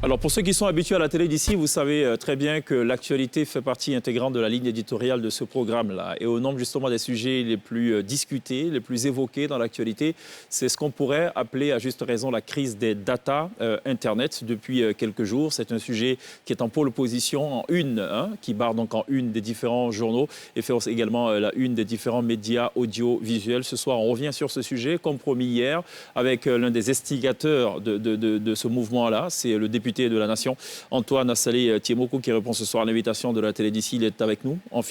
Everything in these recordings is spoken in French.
Alors pour ceux qui sont habitués à la télé d'ici, vous savez très bien que l'actualité fait partie intégrante de la ligne éditoriale de ce programme-là. Et au nombre justement des sujets les plus discutés, les plus évoqués dans l'actualité, c'est ce qu'on pourrait appeler à juste raison la crise des data Internet depuis quelques jours. C'est un sujet qui est en pôle position en une, qui barre donc en une des différents journaux et fait également la une des différents médias audiovisuels. Ce soir, on revient sur ce sujet, comme promis hier, avec l'un des instigateurs de ce mouvement-là. C'est le député de la Nation, Antoine Assalé Thiemoko, qui répond ce soir à l'invitation de la télé d'ici. Il est avec nous en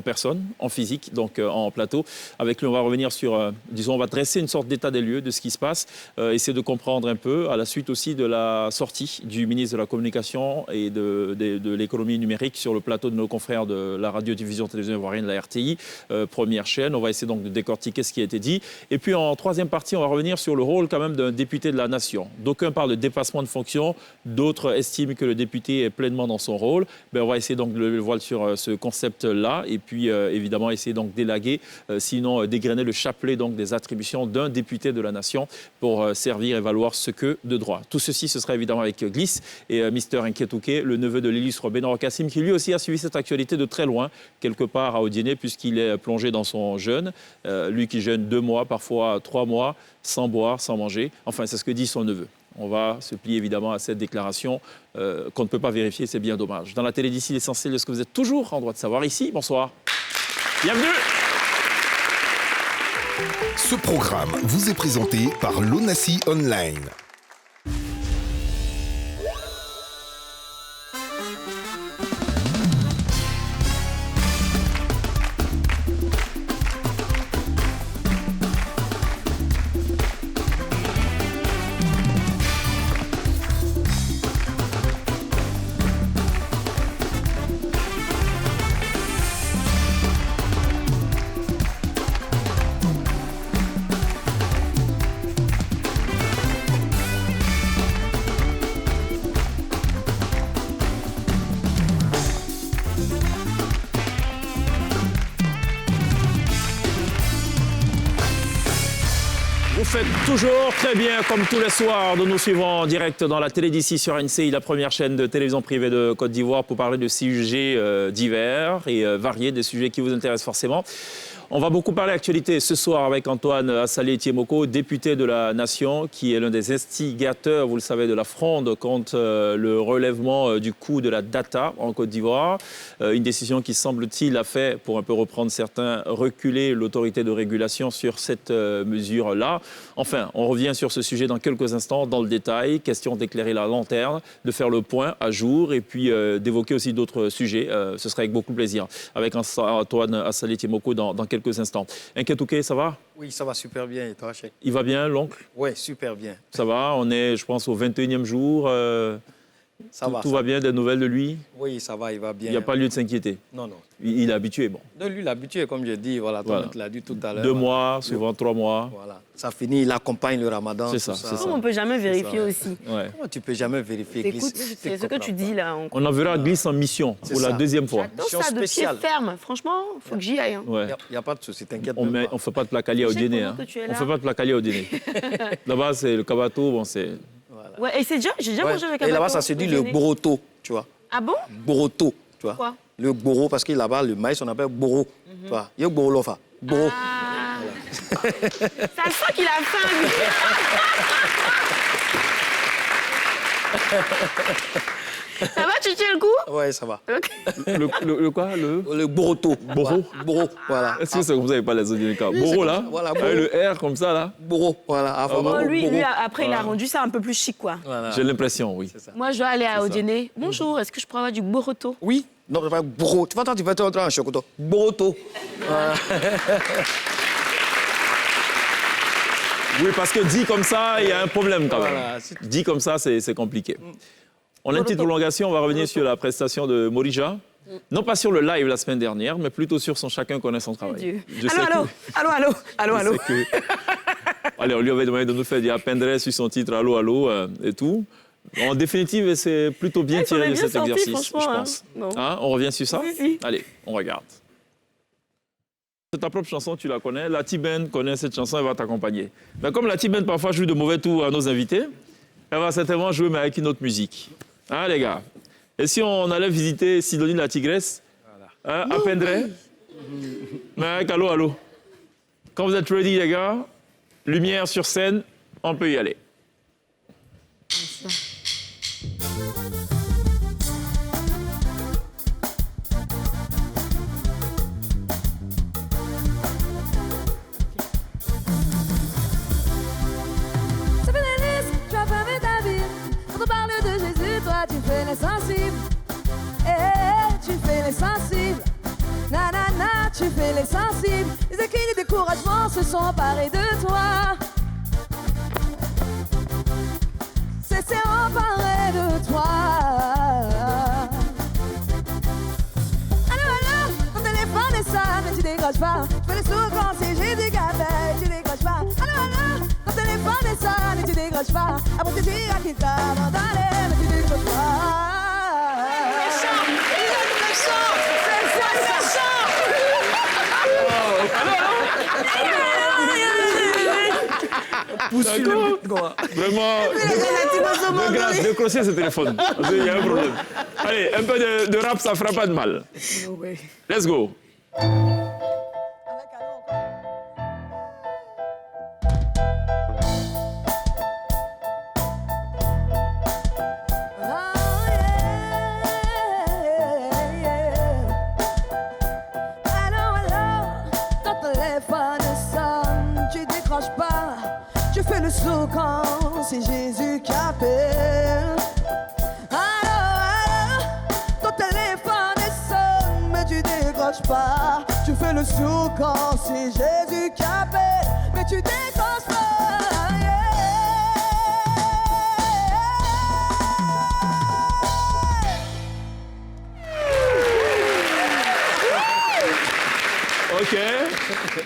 personne, en physique, donc en plateau. Avec lui, on va revenir sur, disons, on va dresser une sorte d'état des lieux de ce qui se passe, essayer de comprendre un peu, à la suite aussi de la sortie du ministre de la Communication et de l'économie numérique sur le plateau de nos confrères de la radio-diffusion télévision ivoirienne, la RTI, première chaîne. On va essayer donc de décortiquer ce qui a été dit. Et puis en troisième partie, on va revenir sur le rôle quand même d'un député de la Nation. D'aucuns parlent de dépassement de fonction. D'autres estiment que le député est pleinement dans son rôle. On va essayer donc de le voir sur ce concept-là et puis évidemment essayer donc d'élaguer, sinon dégrainer le chapelet donc des attributions d'un député de la Nation pour servir et valoir ce que de droit. Tout ceci, ce sera évidemment avec Gliss et Mister Nketouké, le neveu de l'illustre Benor Kassim, qui lui aussi a suivi cette actualité de très loin, quelque part à Odiéné, puisqu'il est plongé dans son jeûne. Lui qui jeûne 2 mois, parfois 3 mois, sans boire, sans manger. Enfin, c'est ce que dit son neveu. On va se plier évidemment à cette déclaration qu'on ne peut pas vérifier, c'est bien dommage. Dans la télé d'ici, l'essentiel de ce que vous êtes toujours en droit de savoir ici. Bonsoir. Bienvenue. Ce programme vous est présenté par l'ONACI Online. Vous faites toujours très bien, comme tous les soirs, de nous suivre en direct dans la télé d'ici sur NCI, la première chaîne de télévision privée de Côte d'Ivoire, pour parler de sujets divers et variés, des sujets qui vous intéressent forcément. On va beaucoup parler actualité ce soir avec Antoine Assalé Thiemoko, député de la Nation, qui est l'un des instigateurs, vous le savez, de la fronde contre le relèvement du coût de la data en Côte d'Ivoire. Une décision qui, semble-t-il, a fait, pour un peu reprendre certains, reculer l'autorité de régulation sur cette mesure-là. Enfin, on revient sur ce sujet dans quelques instants, dans le détail. Question d'éclairer la lanterne, de faire le point à jour et puis d'évoquer aussi d'autres sujets. Ce serait avec beaucoup de plaisir. Avec Antoine Assalé Thiemoko dans quelques instants. Nketouké, ça va? Oui, ça va super bien. Et toi, Cheikh? Il va bien, l'oncle? Oui, super bien. Ça va? On est, je pense, au 21e jour. Tout va bien, des nouvelles de lui? Oui, ça va, il va bien. Il n'y a pas lieu de s'inquiéter? Non, non. Il est habitué, bon. De lui, l'habitué, comme je dis, voilà, Voilà. tu l'as dit tout à l'heure. 2 mois, souvent 3 mois. Voilà. Ça finit, il accompagne le ramadan. C'est ça, tout c'est ça. On ne peut jamais vérifier ça. aussi. Ouais. Comment tu peux jamais vérifier? Écoute, c'est ce que tu dis là. On enverra Gliss en mission C'est pour la ça. 2e fois. J'adore Mission ça, de pied spéciale. ferme. Franchement, il faut que j'y aille. Ouais. Il n'y a pas de souci, t'inquiète On même ne pas. fait pas de placalia au Je sais dîner. comment Hein. que tu es On là. ne fait pas de placalia au dîner. Là-bas, c'est le kabato. Bon, c'est... Voilà. Ouais, et j'ai déjà Ouais. mangé avec un Et là-bas, bateau ça se dit au le déjeuner. boroto, tu vois. Ah bon? Boroto, tu vois. Quoi? Le boro, parce que là-bas, le maïs, on appelle boro. Tu vois. Il y a boro lofa. Boro. Ah. Ça sent qu'il a faim, lui. Ça va, tu tiens le coup? Ouais, ça va. Ok. Le quoi? Le boroto. Boro. Boro, voilà. Est-ce que c'est comme ça qu'il parle les Odineka? Oui, Boro, c'est là? comme ça. Voilà, Avec Boro. le R comme ça, là? Boro, voilà. Avant, Oh, lui, boro. après, il a rendu ça un peu plus chic, quoi. Voilà. J'ai l'impression, oui. C'est ça. Moi, je dois aller C'est au ça. dîner. Bonjour, est-ce que je pourrais avoir du boroto? Oui. Non, c'est pas boro. Tu vas entrer en chocoto. Boroto. Voilà. Oui, parce que dit comme ça, il y a un problème quand même. Voilà. Dit comme ça, c'est compliqué. On a une petite prolongation, on va revenir sur la prestation de Morija. Non pas sur le live la semaine dernière, mais plutôt sur son chacun connaît son travail. Dieu. Je sais Allô, que- allô, allô, allô, allô, je sais que- Allez, on lui avait demandé de nous faire du appendresse sur son titre Allô, allô et tout. En définitive, c'est plutôt bien Ah, il s'en tiré est de bien cet sorti, exercice, je franchement, pense. hein. Bon. Hein, on revient sur ça? Si, si. Allez, on regarde. C'est ta propre chanson, tu la connais. La T-Ben connaît cette chanson, elle va t'accompagner. Mais comme la T-Ben parfois joue de mauvais tours à nos invités, Elle va certainement jouer, mais avec une autre musique. Hein, les gars? Et si on allait visiter Sidonie la tigresse, hein, à Pendray, mais avec allô, allô. Quand vous êtes ready, les gars, lumière sur scène, on peut y aller. Tu fais les sensibles, tu fais les sensibles, nanana, tu fais les sensibles. Les écrits, les découragements se sont emparés de toi. C'est emparé de toi. Allô, ton téléphone est sale, mais tu décroches pas. Tu fais les sourds quand c'est Jésus qui appelle, tu décroches pas. Allô, ton téléphone est sale, mais tu décroches pas. Après tu diras qu'il t'a abandonné, mais tu décroches pas. D'accord. Vraiment, de grâce, décrochez ce téléphone. Parce qu'il y a un problème. Allez, un peu de rap, ça fera pas de mal. Let's go. Tu fais le saut quand c'est Jésus qui appelle. Allô, ton téléphone sonne, mais tu décroches pas. Tu fais le saut quand c'est Jésus qui appelle, mais tu décroches pas.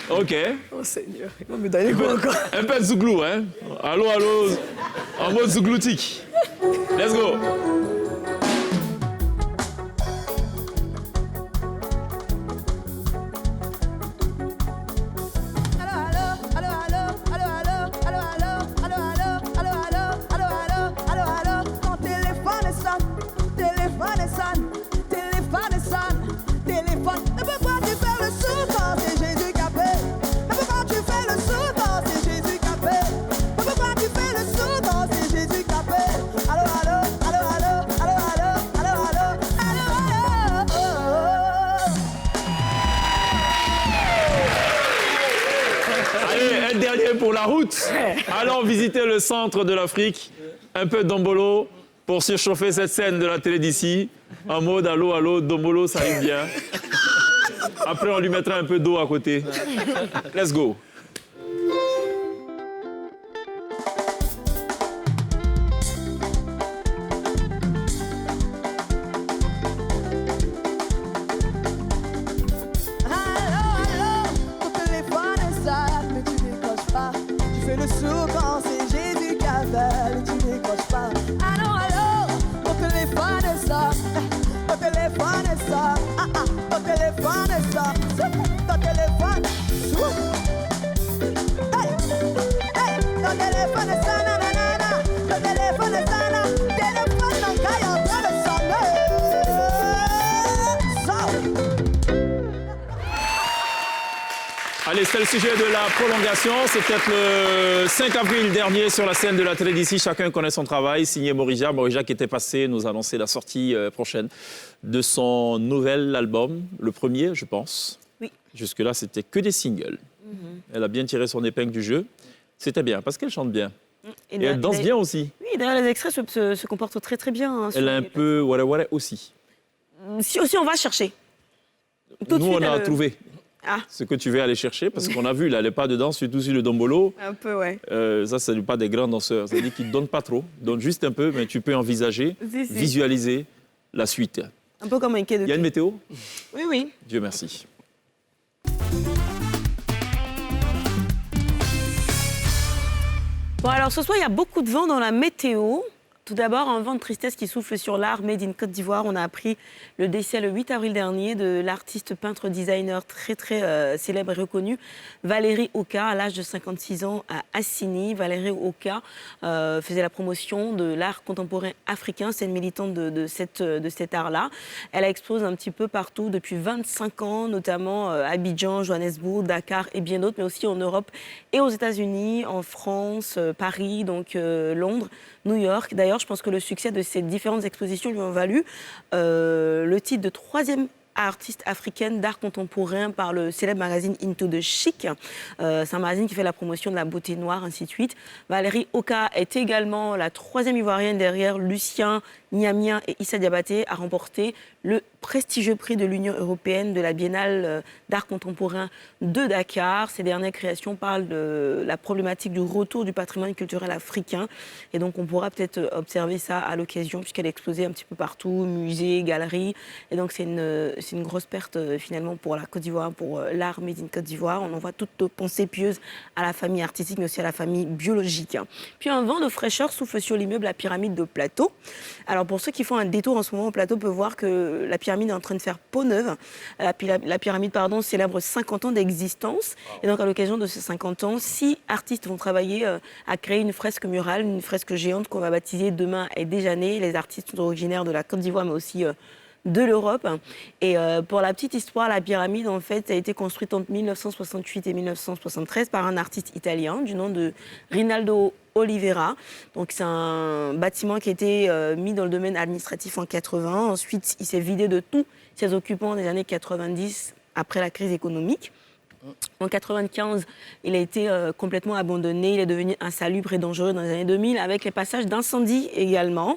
Ok. Oh Seigneur, il va me donner quoi encore? Un peu de zouglou, hein? Allô, allô, en mode zougloutique. Let's go. Pour la route, allons visiter le centre de l'Afrique, un peu d'Dombolo pour surchauffer cette scène de la télé d'ici, en mode allô, allô, Dombolo, ça arrive bien. Après, on lui mettra un peu d'eau à côté. Let's go. Allez, c'est le sujet de la prolongation. C'était le 5 avril dernier sur la scène de la télé d'ici. Chacun connaît son travail. Signé Morija. Morija qui était passé nous annoncer la sortie prochaine de son nouvel album. Le premier, je pense. Oui. Jusque-là, c'était que des singles. Elle a bien tiré son épingle du jeu. C'était bien, parce qu'elle chante bien. Et elle danse bien aussi. Oui, d'ailleurs, les extraits se comportent très, très bien. Hein, elle a un peu wara wara aussi. Si aussi, on va chercher. Nous, on a trouvé. Ce que tu veux aller chercher, parce qu'on a vu, là, elle n'est pas dedans, surtout sur le Dombolo. Un peu, ouais. Ça, ce n'est pas des grands danseurs. C'est-à-dire qu'ils ne donnent pas trop, ils donnent juste un peu, mais tu peux envisager, visualiser la suite. Un peu comme un quai de... Il y a une météo? Oui, oui. Dieu merci. Bon, alors ce soir, il y a beaucoup de vent dans la météo. Tout d'abord, un vent de tristesse qui souffle sur l'art made in Côte d'Ivoire. On a appris le décès le 8 avril dernier de l'artiste peintre designer très célèbre et reconnu, Valérie Oka, à l'âge de 56 ans à Assini. Valérie Oka faisait la promotion de l'art contemporain africain. C'est une militante de cet art-là. Elle a exposé un petit peu partout depuis 25 ans, notamment Abidjan, Johannesburg, Dakar et bien d'autres, mais aussi en Europe et aux États-Unis, en France, Paris, donc Londres, New York. D'ailleurs, je pense que le succès de ces différentes expositions lui ont valu le titre de 3e artiste africaine d'art contemporain par le célèbre magazine Into the Chic. C'est un magazine qui fait la promotion de la beauté noire, ainsi de suite. Valérie Oka est également la 3e ivoirienne derrière Lucien Niamien et Issa Diabaté à remporter le prestigieux prix de l'Union européenne de la Biennale d'art contemporain de Dakar. Ces dernières créations parlent de la problématique du retour du patrimoine culturel africain. Et donc, on pourra peut-être observer ça à l'occasion, puisqu'elle est exposée un petit peu partout, musées, galeries. Et donc, c'est une grosse perte, finalement, pour la Côte d'Ivoire, pour l'art made in Côte d'Ivoire. On envoie toutes nos pensées pieuses à la famille artistique, mais aussi à la famille biologique. Puis, un vent de fraîcheur souffle sur l'immeuble La Pyramide de Plateau. Alors, pour ceux qui font un détour en ce moment au Plateau, peuvent voir que la pyramide est en train de faire peau neuve. La pyramide, célèbre 50 ans d'existence. Et donc, à l'occasion de ces 50 ans, 6 artistes vont travailler à créer une fresque murale, une fresque géante qu'on va baptiser Demain est déjà né. Les artistes sont originaires de la Côte d'Ivoire, mais aussi de l'Europe. Et pour la petite histoire, la pyramide, en fait, a été construite entre 1968 et 1973 par un artiste italien du nom de Rinaldo Oliveira. Donc, c'est un bâtiment qui a été mis dans le domaine administratif en 80. Ensuite, il s'est vidé de tous ses occupants des années 90, après la crise économique. En 95, il a été complètement abandonné. Il est devenu insalubre et dangereux dans les années 2000, avec les passages d'incendie également.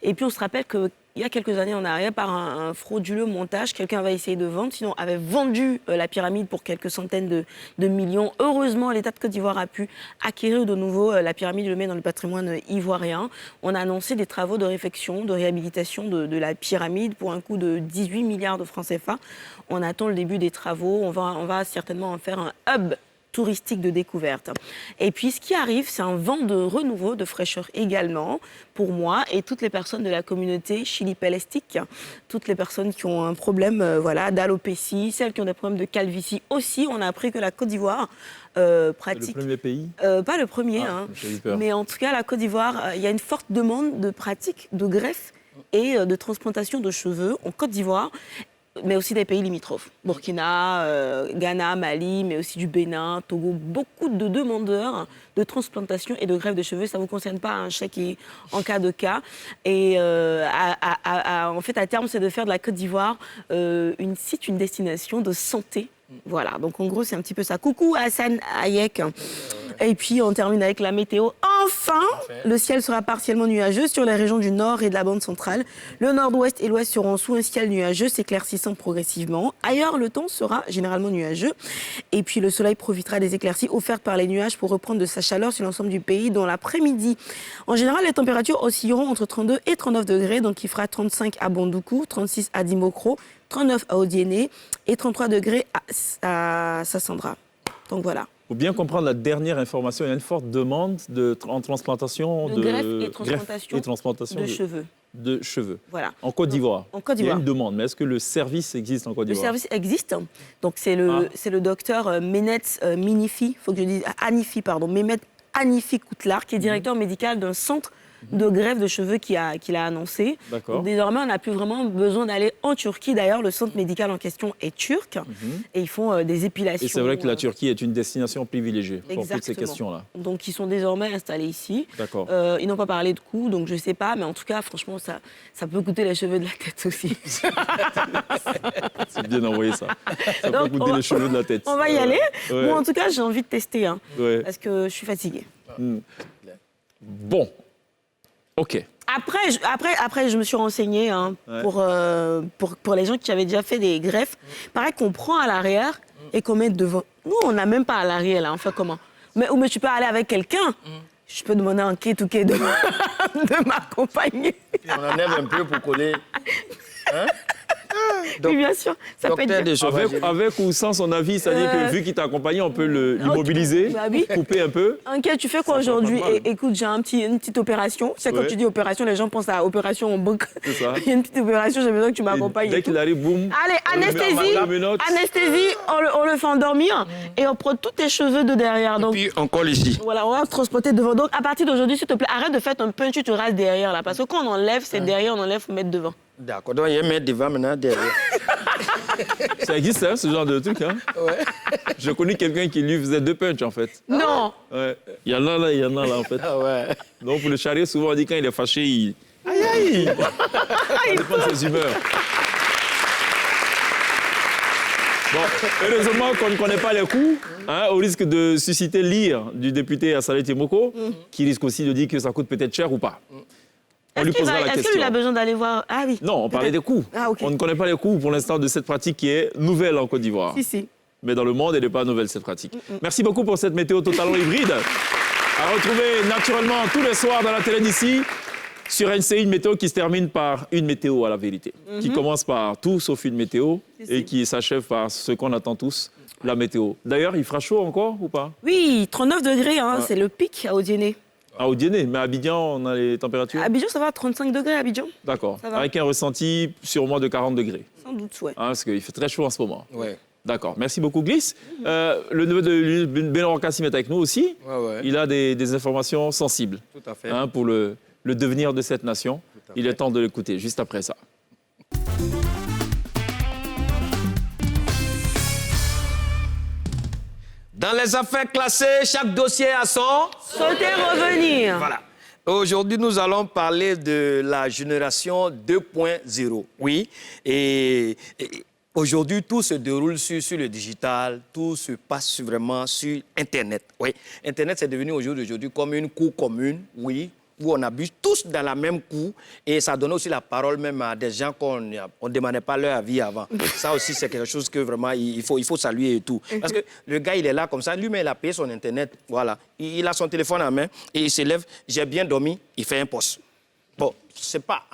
Et puis, on se rappelle qu'il y a quelques années en arrière, par un frauduleux montage, quelqu'un va essayer de vendre, sinon avait vendu la pyramide pour quelques centaines de millions. Heureusement, l'État de Côte d'Ivoire a pu acquérir de nouveau la pyramide, le met dans le patrimoine ivoirien. On a annoncé des travaux de réfection, de réhabilitation de la pyramide pour un coût de 18 milliards de francs CFA. On attend le début des travaux. On va certainement en faire un hub touristique de découverte. Et puis, ce qui arrive, c'est un vent de renouveau, de fraîcheur également, pour moi et toutes les personnes de la communauté chili-palestique, toutes les personnes qui ont un problème d'alopécie, celles qui ont des problèmes de calvitie aussi. On a appris que la Côte d'Ivoire pratique... Le premier pays Pas le premier, mais en tout cas, la Côte d'Ivoire, il y a une forte demande de pratique de greffe et de transplantation de cheveux en Côte d'Ivoire, mais aussi des pays limitrophes. Burkina, Ghana, Mali, mais aussi du Bénin, Togo. Beaucoup de demandeurs de transplantation et de greffe de cheveux. Ça ne vous concerne pas, un chèque en cas de cas. Et en fait, à terme, c'est de faire de la Côte d'Ivoire une destination de santé. Voilà, donc en gros, c'est un petit peu ça. Coucou Hassan Hayek. Et puis, on termine avec la météo. Enfin, le ciel sera partiellement nuageux sur les régions du nord et de la bande centrale. Le nord-ouest et l'ouest seront sous un ciel nuageux, s'éclaircissant progressivement. Ailleurs, le temps sera généralement nuageux. Et puis, le soleil profitera des éclaircies offertes par les nuages pour reprendre de sa chaleur sur l'ensemble du pays dans l'après-midi. En général, les températures oscilleront entre 32 et 39 degrés. Donc, il fera 35 à Bandoukou, 36 à Dimokro, 39 à Odiéné et 33 degrés à Sassandra. Donc, voilà. Pour bien comprendre la dernière information, il y a une forte demande en transplantation de greffe et transplantation de cheveux. Voilà. En Côte d'Ivoire. En Côte d'Ivoire. Il y a une demande, mais est-ce que le service existe en Côte d'Ivoire? Le service existe. Donc c'est le docteur Mehmet Minifi, faut que je dise Hanifi, pardon, Mehmet Hanifi Koutlar, qui est directeur médical d'un centre de greffe de cheveux qu'il a annoncé. Donc, désormais, on n'a plus vraiment besoin d'aller en Turquie. D'ailleurs, le centre médical en question est turc et ils font des épilations. Et c'est vrai que la Turquie est une destination privilégiée pour toutes ces questions-là. Donc, ils sont désormais installés ici. D'accord. Ils n'ont pas parlé de coût, donc je ne sais pas. Mais en tout cas, franchement, ça peut coûter les cheveux de la tête aussi. C'est bien envoyé, ça. Ça peut coûter les cheveux de la tête. On va y aller. Moi, en tout cas, j'ai envie de tester parce que je suis fatiguée. Bon. OK. Après, je me suis renseignée pour les gens qui avaient déjà fait des greffes. Pareil qu'on prend à l'arrière et qu'on met devant. Nous, on n'a même pas à l'arrière, là. On fait comment? Mais tu peux aller avec quelqu'un. Je peux demander à un kit de m'accompagner. Et on enlève un peu pour coller. Hein? Donc, oui, bien sûr. Ça peut docteur être de bien. Avec ou sans son avis, c'est-à-dire que vu qu'il t'a accompagné, on peut l'immobiliser, Bah oui. couper un peu. Ok, tu fais quoi Ça aujourd'hui? sera pas mal. Écoute, j'ai une petite opération. Tu sais, quand Ouais. tu dis opération, les gens pensent à opération en banque. C'est ça. Il y a une petite opération, j'ai besoin que tu Et m'accompagnes. dès et tout. qu'il arrive, boum. Allez, on le met en anesthésie, menottes. anesthésie, on le fait endormir et on prend tous tes cheveux de derrière. Donc, Puis on colle ici. voilà, on va transporter devant. Donc, à partir d'aujourd'hui, s'il te plaît, arrête de faire un punch, tu te rases derrière là. Parce que quand on enlève, c'est derrière, on enlève, faut mettre devant. D'accord, donc il y a un mètre devant maintenant derrière. Ça existe, hein, ce genre de truc. Hein. Ouais. Je connais quelqu'un qui lui faisait 2 punchs, en fait. Non! Ouais. Il y en a là, il y en a là, en fait. Ah ouais. Donc, pour le charrier, souvent, on dit quand il est fâché, il... Aïe, aïe! Ça dépend de ses humeurs. Bon, heureusement qu'on ne connaît pas les coups, hein, au risque de susciter l'ire du député Assalé Timoko, qui risque aussi de dire que ça coûte peut-être cher ou pas. On lui posera la Est-ce question. qu'il a besoin d'aller voir? Ah oui. Non, on parlait des coups. Ah, ok. On ne connaît pas les coups pour l'instant de cette pratique qui est nouvelle en Côte d'Ivoire. Si. Mais dans le monde, elle n'est pas nouvelle, cette pratique. Merci beaucoup pour cette météo totalement hybride. À retrouver naturellement tous les soirs dans la télé d'ici, sur NCI, une météo qui se termine par une météo à la vérité. Qui commence par tout sauf une météo et qui s'achève par ce qu'on attend tous, la météo. D'ailleurs, il fera chaud encore ou pas? Oui, 39 degrés, hein, c'est le pic à Odiéné. À Odiéné, mais à Abidjan, on a les températures? À Abidjan, ça va, 35 degrés à Abidjan. D'accord. Ça va. Avec un ressenti sûrement de 40 degrés. Sans doute, ouais. Hein, parce qu'il fait très chaud en ce moment. Ouais. D'accord. Merci beaucoup, Gliss. Le neveu de Benoît Kassim est avec nous aussi. Ouais. Il a des informations sensibles Tout à fait. hein, pour le devenir de cette nation. Il est temps de l'écouter juste après ça. Dans les affaires classées, chaque dossier a son... Sauter, revenir. Voilà. Aujourd'hui, nous allons parler de la génération 2.0. Oui. Et aujourd'hui, tout se déroule sur le digital, tout se passe vraiment sur Internet. Oui. Internet, c'est devenu aujourd'hui comme une cour commune, oui, où on abuse tous dans la même cour. Et ça donne aussi la parole même à des gens qu'on ne demandait pas leur avis avant. Ça aussi, c'est quelque chose que vraiment, il faut saluer et tout. Parce que le gars, il est là comme ça. Lui-même, il a payé son Internet. Voilà. Il a son téléphone en main et il se lève. J'ai bien dormi. Il fait un poste. Bon, c'est pas...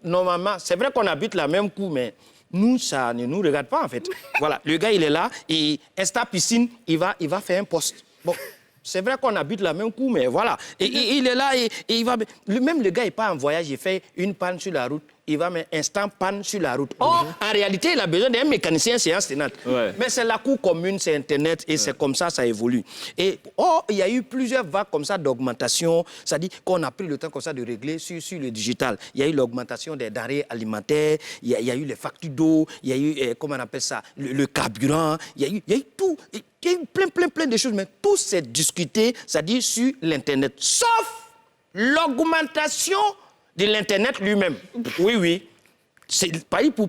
Normalement, c'est vrai qu'on habite la même cour, mais... Nous, ça ne nous regarde pas, en fait. Voilà, le gars, il est là, et instant piscine, il va faire un poste. Bon, c'est vrai qu'on habite la même cour, mais voilà. Et il est là, et il va... Même le gars, il part en voyage, il fait une panne sur la route, il va mettre instant panne sur la route. Or, en réalité, il a besoin d'un mécanicien séance tenante. Ouais. Mais c'est la cour commune, c'est Internet, et c'est comme ça évolue. Et il y a eu plusieurs vagues comme ça d'augmentation, c'est-à-dire qu'on a pris le temps comme ça de régler sur le digital. Il y a eu l'augmentation des denrées alimentaires, il y a eu les factures d'eau, il y a eu, comment on appelle ça, le carburant, il y a eu tout. Il y a eu plein de choses, mais tout s'est discuté, c'est-à-dire sur l'Internet, sauf l'augmentation de l'Internet lui-même. Oui. C'est pareil pour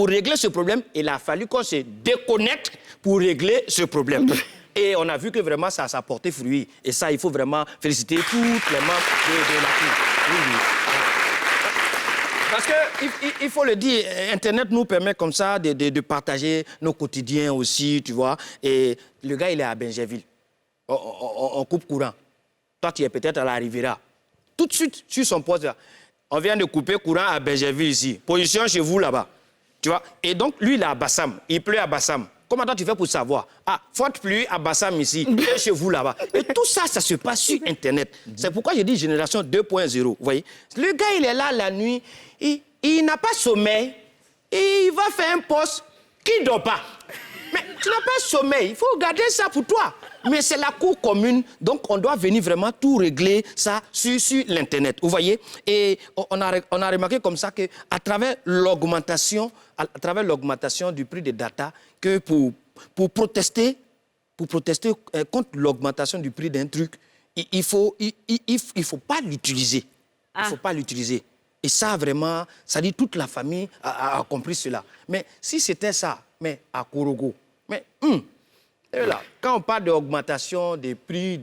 régler ce problème, il a fallu qu'on se déconnecte pour régler ce problème. Et on a vu que vraiment ça a porté fruit. Et ça, il faut vraiment féliciter tous les membres de la cour. Oui. Parce qu'il faut le dire, Internet nous permet comme ça de partager nos quotidiens aussi, tu vois. Et le gars, il est à Benjerville. On coupe courant. Toi, tu es peut-être à la Riviera. Tout de suite, sur son poste, là, on vient de couper courant à Benjerville ici. Position chez vous là-bas. Tu vois. Et donc, lui, il est à Bassam. Il pleut à Bassam. Comment toi, tu fais pour savoir? Ah, forte pluie à Bassam ici, et chez vous là-bas. Et tout ça, ça se passe sur Internet. C'est pourquoi je dis génération 2.0. Vous voyez? Le gars, il est là la nuit, il n'a pas sommeil, et il va faire un poste qui ne dort pas. Mais tu n'as pas sommeil, il faut garder ça pour toi. Mais c'est la cour commune, donc on doit venir vraiment tout régler ça sur l'Internet. Vous voyez? Et on a remarqué comme ça qu'à travers l'augmentation du prix des data, que pour protester contre l'augmentation du prix d'un truc, il faut pas l'utiliser. Il faut pas l'utiliser. Et ça, vraiment, ça dit toute la famille a compris cela. Mais si c'était ça, mais à Korogo, mais et là, quand on parle d'augmentation des prix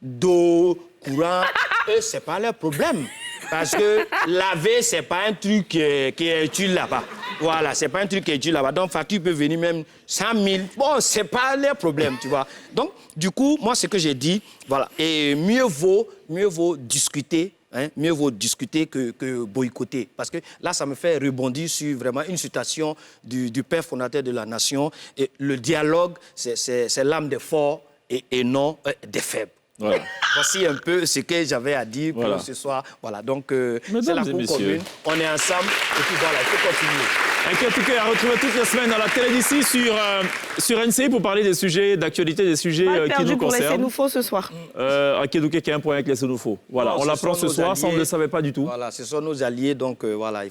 d'eau, courant, ce n'est pas leur problème. Parce que laver, ce n'est pas un truc qui est utile là-bas. Voilà, ce n'est pas un truc qui est utile là-bas. Donc, facture peut venir même 100 000. Bon, ce n'est pas leur problème, tu vois. Donc, du coup, moi, ce que j'ai dit, voilà. Et mieux vaut discuter Hein, mieux vaut discuter que boycotter. Parce que là, ça me fait rebondir sur vraiment une citation du père fondateur de la nation. Et le dialogue, c'est l'âme des forts et non des faibles. Voilà. Voici un peu ce que j'avais à dire pour ce soir. Voilà, donc c'est la Cour commune. On est ensemble et puis voilà, il faut continuer. Inquiétude à retrouver toutes les semaines à la télé d'ici sur NCI pour parler des sujets d'actualité, des sujets qui nous pour les concernent. Sénoufos ce soir. Akedouke qui a un point avec les Sénoufos. Voilà, Non, on l'apprend ce soir, ça on ne le savait pas du tout. Voilà, ce sont nos alliés, donc voilà,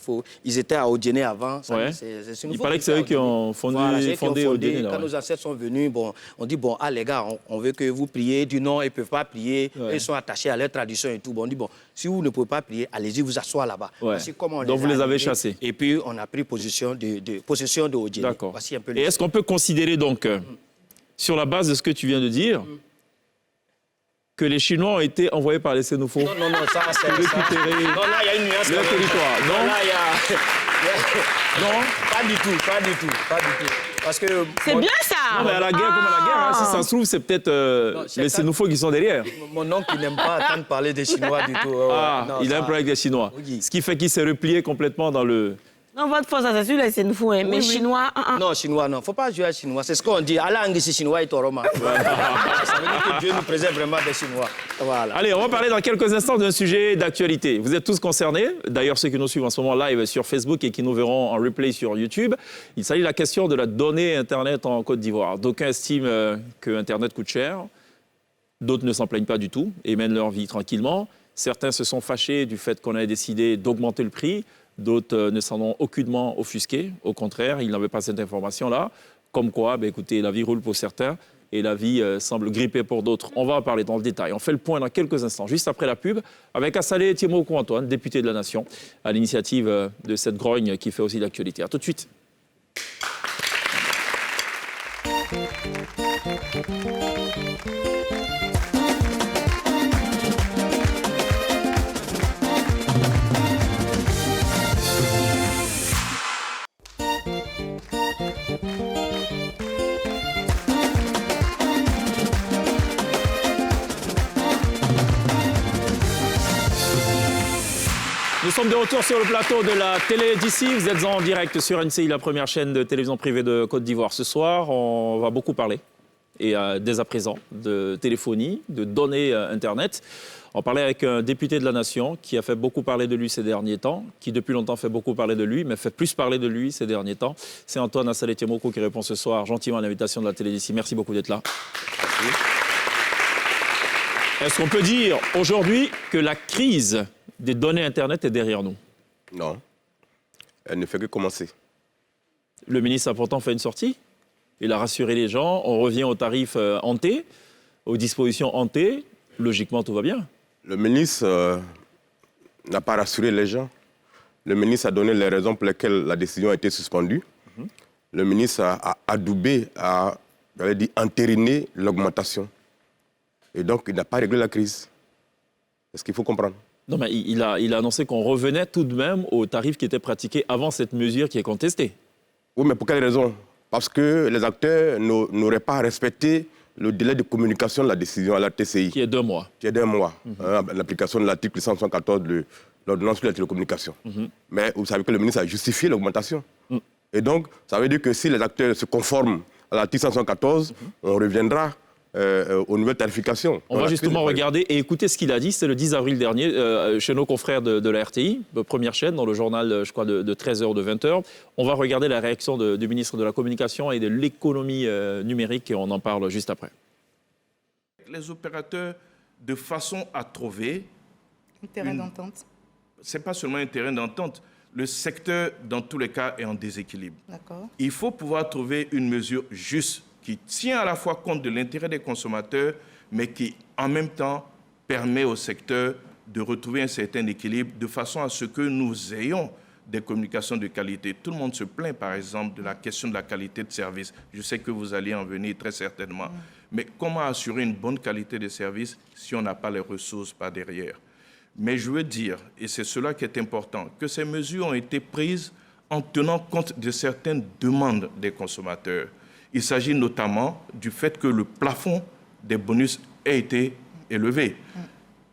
ils étaient à Odiéné avant. Ouais. Il paraît que c'est eux qui ont fondé Odiéné. Quand nos ancêtres sont venus, bon, on dit, bon, ah les gars, on veut que vous priez. Du non, ils ne peuvent pas prier. Ouais. Ils sont attachés à leur tradition et tout. Bon, on dit, bon, si vous ne pouvez pas prier, allez-y vous asseoir là-bas. Ouais. Donc vous les avez chassés. Et puis on a pris possession de Odiéné. D'accord. Voici un peu Et est-ce qu'on peut considérer donc, sur la base de ce que tu viens de dire, que les Chinois ont été envoyés par les Sénoufos? Non, ça, c'est récupérer Non, là, il y a une nuance. le territoire. Non, là, il y a... Non, pas du tout. Parce que... C'est bien ça. Non, mais à la guerre comme à la guerre, hein, si ça se trouve, c'est peut-être les Sénoufos qui sont derrière. Mon oncle, il n'aime pas entendre parler des Chinois du tout. Il a un problème avec les Chinois. Oui. Ce qui fait qu'il s'est replié complètement dans le... Non, votre force, ça c'est sûr, les Sénoufos, hein, mais Chinois... Non, Chinois, non. Il ne faut pas jouer à Chinois. C'est ce qu'on dit. Allah Angisi Chinois et Toroma. Ça veut dire que Dieu nous préserve vraiment des Chinois. Voilà. Allez, on va parler dans quelques instants d'un sujet d'actualité. Vous êtes tous concernés. D'ailleurs, ceux qui nous suivent en ce moment live sur Facebook et qui nous verront en replay sur YouTube. Il s'agit de la question de la donnée Internet en Côte d'Ivoire. D'aucuns estiment que Internet coûte cher. D'autres ne s'en plaignent pas du tout et mènent leur vie tranquillement. Certains se sont fâchés du fait qu'on ait décidé d'augmenter le prix. D'autres ne s'en ont aucunement offusqués. Au contraire, ils n'avaient pas cette information-là. Comme quoi, écoutez, la vie roule pour certains et la vie semble gripper pour d'autres. On va en parler dans le détail. On fait le point dans quelques instants, juste après la pub, avec Assalé Tiemoko-Antoine, député de la Nation, à l'initiative de cette grogne qui fait aussi l'actualité. À tout de suite. Nous sommes de retour sur le plateau de la télé d'ici. Vous êtes en direct sur NCI, la première chaîne de télévision privée de Côte d'Ivoire. Ce soir, on va beaucoup parler, et dès à présent, de téléphonie, de données Internet. On parlait avec un député de la Nation qui a fait beaucoup parler de lui ces derniers temps, qui depuis longtemps fait beaucoup parler de lui, mais fait plus parler de lui ces derniers temps. C'est Antoine Assalé Tiemoko qui répond ce soir gentiment à l'invitation de la télé d'ici. Merci beaucoup d'être là. Merci. Est-ce qu'on peut dire aujourd'hui que la crise des données Internet est derrière nous? Non. Elle ne fait que commencer. Le ministre a pourtant fait une sortie. Il a rassuré les gens. On revient aux tarifs hantés, aux dispositions hantées. Logiquement, tout va bien. Le ministre n'a pas rassuré les gens. Le ministre a donné les raisons pour lesquelles la décision a été suspendue. Le ministre a adoubé, entériné l'augmentation. Et donc, il n'a pas réglé la crise. C'est ce qu'il faut comprendre. Non, mais il a annoncé qu'on revenait tout de même aux tarifs qui étaient pratiqués avant cette mesure qui est contestée. Oui, mais pour quelle raison? Parce que les acteurs n'auraient pas respecté le délai de communication de la décision à la TCI. Qui est 2 mois. Qui est d'1 mois. L'application de l'article 114 de l'ordonnance sur la télécommunication. Mais vous savez que le ministre a justifié l'augmentation. Et donc, ça veut dire que si les acteurs se conforment à l'article 114, on reviendra aux nouvelles tarifications. On va justement regarder et écouter ce qu'il a dit. C'était le 10 avril dernier chez nos confrères de la RTI, première chaîne, dans le journal, je crois, de 13h, de 20h. On va regarder la réaction du ministre de la Communication et de l'économie numérique et on en parle juste après. Les opérateurs, de façon à trouver... Un terrain d'entente. Ce n'est pas seulement un terrain d'entente. Le secteur, dans tous les cas, est en déséquilibre. D'accord. Il faut pouvoir trouver une mesure juste qui tient à la fois compte de l'intérêt des consommateurs, mais qui, en même temps, permet au secteur de retrouver un certain équilibre de façon à ce que nous ayons des communications de qualité. Tout le monde se plaint, par exemple, de la question de la qualité de service. Je sais que vous allez en venir très certainement. Mais comment assurer une bonne qualité de service si on n'a pas les ressources par derrière? Mais je veux dire, et c'est cela qui est important, que ces mesures ont été prises en tenant compte de certaines demandes des consommateurs. Il s'agit notamment du fait que le plafond des bonus ait été élevé.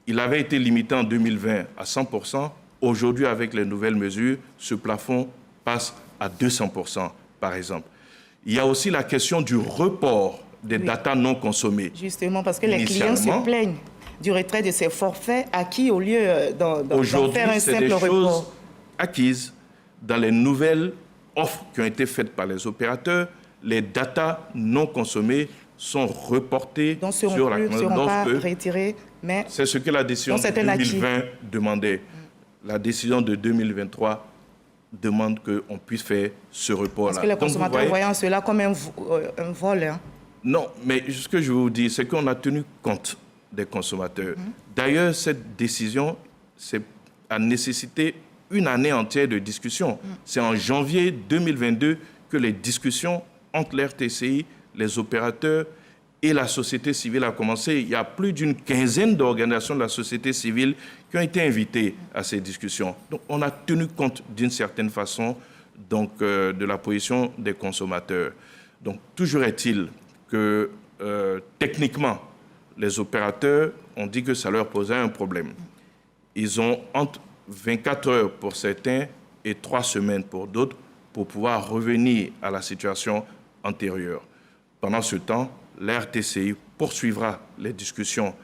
Il avait été limité en 2020 à 100%. Aujourd'hui, avec les nouvelles mesures, ce plafond passe à 200%, par exemple. Il y a aussi la question du report des datas non consommées. Justement, parce que les clients se plaignent du retrait de ces forfaits acquis au lieu d'en faire un simple report. Aujourd'hui, c'est des choses acquises dans les nouvelles offres qui ont été faites par les opérateurs. Les datas non consommées sont reportées sur la commande. Donc, pas retirées, mais c'est ce que la décision de 2020 demandait. La décision de 2023 demande qu'on puisse faire ce report-là. Parce que les consommateurs voyant cela comme un vol. Hein. Non, mais ce que je vous dis, c'est qu'on a tenu compte des consommateurs. D'ailleurs, cette décision a nécessité une année entière de discussion. C'est en janvier 2022 que les discussions entre l'RTCI, les opérateurs et la société civile a commencé. Il y a plus d'une quinzaine d'organisations de la société civile qui ont été invitées à ces discussions. Donc, on a tenu compte d'une certaine façon donc, de la position des consommateurs. Donc, toujours est-il que techniquement, les opérateurs ont dit que ça leur posait un problème. Ils ont entre 24 heures pour certains et 3 semaines pour d'autres pour pouvoir revenir à la situation antérieure. Pendant ce temps, la RTCI poursuivra les discussions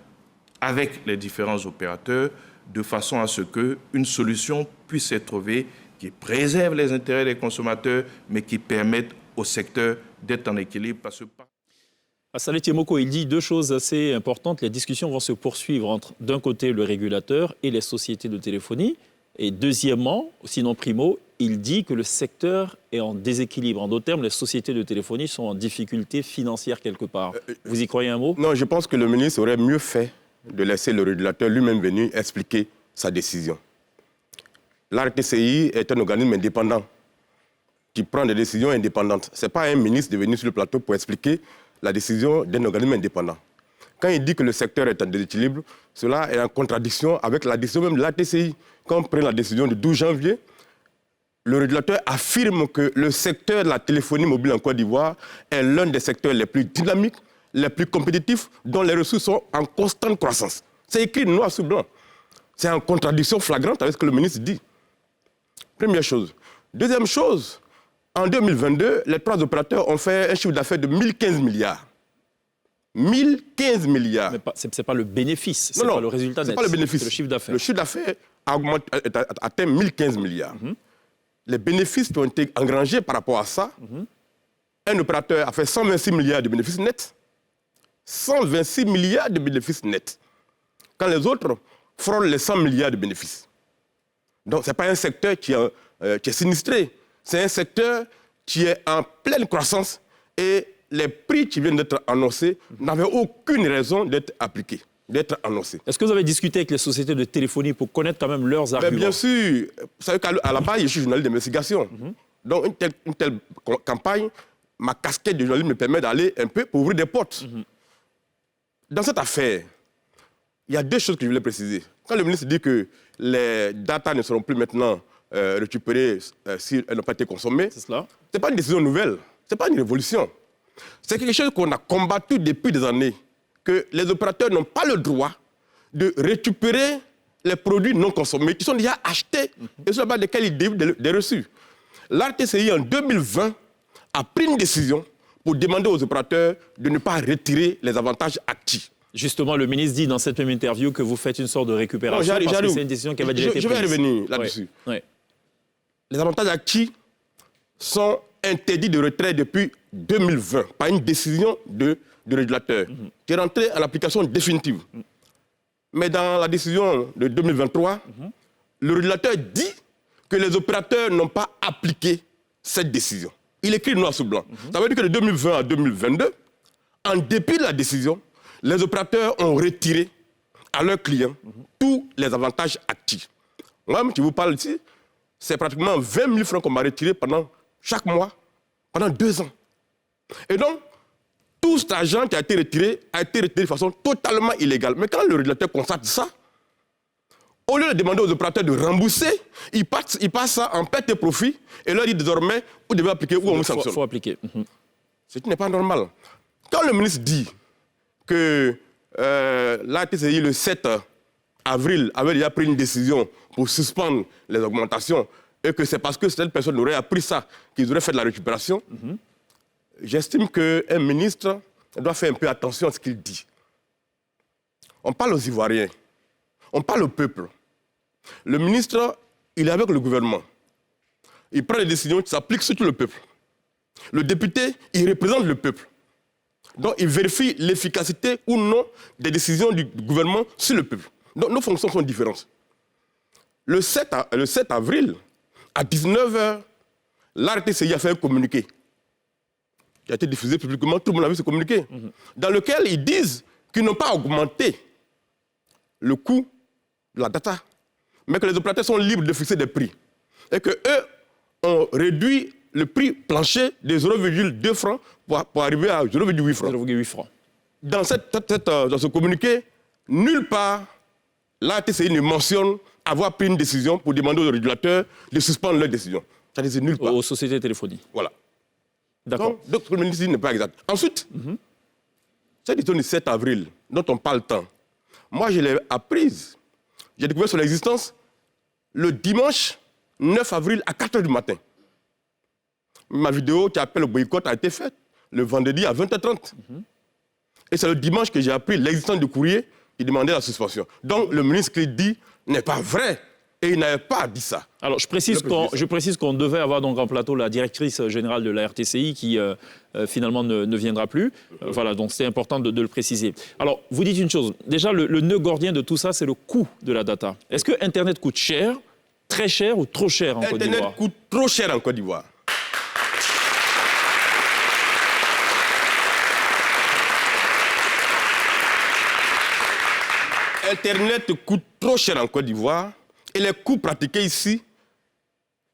avec les différents opérateurs de façon à ce qu'une solution puisse être trouvée qui préserve les intérêts des consommateurs, mais qui permette au secteur d'être en équilibre. Parce que... Saleh Tiemoko, il dit deux choses assez importantes. Les discussions vont se poursuivre entre, d'un côté, le régulateur et les sociétés de téléphonie. Et deuxièmement, sinon primo, il dit que le secteur est en déséquilibre. En d'autres termes, les sociétés de téléphonie sont en difficulté financière quelque part. Vous y croyez un mot? Non, je pense que le ministre aurait mieux fait de laisser le régulateur lui-même venir expliquer sa décision. L'RTCI est un organisme indépendant qui prend des décisions indépendantes. Ce n'est pas un ministre de venir sur le plateau pour expliquer la décision d'un organisme indépendant. Quand il dit que le secteur est en déséquilibre, cela est en contradiction avec la décision même de l'RTCI. Quand on prend la décision du 12 janvier, le régulateur affirme que le secteur de la téléphonie mobile en Côte d'Ivoire est l'un des secteurs les plus dynamiques, les plus compétitifs, dont les ressources sont en constante croissance. C'est écrit noir sur blanc. C'est en contradiction flagrante avec ce que le ministre dit. Première chose. Deuxième chose, en 2022, les 3 opérateurs ont fait un chiffre d'affaires de 1015 milliards. 1015 milliards. Mais ce n'est pas le bénéfice, c'est pas le résultat net. C'est pas le bénéfice. C'est le chiffre d'affaires. Le chiffre d'affaires a atteint 1015 milliards. Les bénéfices qui ont été engrangés par rapport à ça, un opérateur a fait 126 milliards de bénéfices nets. 126 milliards de bénéfices nets. Quand les autres frôlent les 100 milliards de bénéfices. Donc, ce n'est pas un secteur qui est sinistré. C'est un secteur qui est en pleine croissance et les prix qui viennent d'être annoncés n'avaient aucune raison d'être appliqués, d'être annoncés. Est-ce que vous avez discuté avec les sociétés de téléphonie pour connaître quand même leurs arguments? Bien sûr. Vous savez qu'à la base, je suis journaliste d'investigation. Donc, une telle campagne, ma casquette de journaliste me permet d'aller un peu pour ouvrir des portes. Dans cette affaire, il y a 2 choses que je voulais préciser. Quand le ministre dit que les datas ne seront plus maintenant récupérées si elles n'ont pas été consommées, ce n'est pas une décision nouvelle, ce n'est pas une révolution. C'est quelque chose qu'on a combattu depuis des années, que les opérateurs n'ont pas le droit de récupérer les produits non consommés qui sont déjà achetés et sur la base desquels ils délivrent des reçus. L'RTCI, en 2020, a pris une décision pour demander aux opérateurs de ne pas retirer les avantages acquis. Justement, le ministre dit dans cette même interview que vous faites une sorte de récupération parce que c'est une décision qui avait déjà été prise. Je vais revenir là-dessus. Les avantages acquis sont interdits de retrait depuis 2020 par une décision de régulateur qui est rentrée à l'application définitive. Mais dans la décision de 2023, le régulateur dit que les opérateurs n'ont pas appliqué cette décision. Il écrit noir sur blanc. Ça veut dire que de 2020 à 2022, en dépit de la décision, les opérateurs ont retiré à leurs clients tous les avantages acquis. Moi-même qui vous parle ici, c'est pratiquement 20 000 francs qu'on m'a retiré pendant chaque mois, pendant 2 ans. Et donc, tout cet argent qui a été retiré de façon totalement illégale. Mais quand le régulateur constate ça, au lieu de demander aux opérateurs de rembourser, il passe ça en perte de profit et leur dit désormais, vous devez appliquer ou on vous sanctionne. Il faut appliquer. Ce qui n'est pas normal. Quand le ministre dit que l'ATCI, le 7 avril avait déjà pris une décision pour suspendre les augmentations et que c'est parce que certaines personnes auraient appris ça qu'ils auraient fait de la récupération, j'estime qu'un ministre doit faire un peu attention à ce qu'il dit. On parle aux Ivoiriens, on parle au peuple. Le ministre, il est avec le gouvernement. Il prend des décisions qui s'appliquent sur tout le peuple. Le député, il représente le peuple. Donc, il vérifie l'efficacité ou non des décisions du gouvernement sur le peuple. Donc, nos fonctions sont différentes. Le 7 avril, à 19h, l'RTCI a fait un communiqué qui a été diffusé publiquement, tout le monde a vu ce communiqué, dans lequel ils disent qu'ils n'ont pas augmenté le coût de la data, mais que les opérateurs sont libres de fixer des prix. Et qu'eux ont réduit le prix plancher de 0,2 francs pour arriver à 0,8 francs. 0,8 francs. Dans ce communiqué, nulle part, la TCI ne mentionne avoir pris une décision pour demander aux régulateurs de suspendre leur décision. Ça ne dit nulle part. Aux sociétés de téléphonie. Voilà. D'accord. Donc, le ministre n'est pas exact. Ensuite, cette décision du 7 avril, dont on parle tant, moi, je l'ai apprise. J'ai découvert son existence le dimanche 9 avril à 4h du matin. Ma vidéo qui appelle au boycott a été faite le vendredi à 20h30. Et c'est le dimanche que j'ai appris l'existence du courrier qui demandait la suspension. Donc, le ministre qui dit n'est pas vrai. Et il n'avait pas dit ça. Alors, je précise qu'on devait avoir donc en plateau la directrice générale de la RTCI qui finalement ne viendra plus. Voilà, donc c'est important de le préciser. Alors, vous dites une chose. Déjà, le nœud gordien de tout ça, c'est le coût de la data. Est-ce que Internet coûte cher, très cher ou trop cher en Côte d'Ivoire? Internet coûte trop cher en Côte d'Ivoire. Internet coûte trop cher en Côte d'Ivoire et les coûts pratiqués ici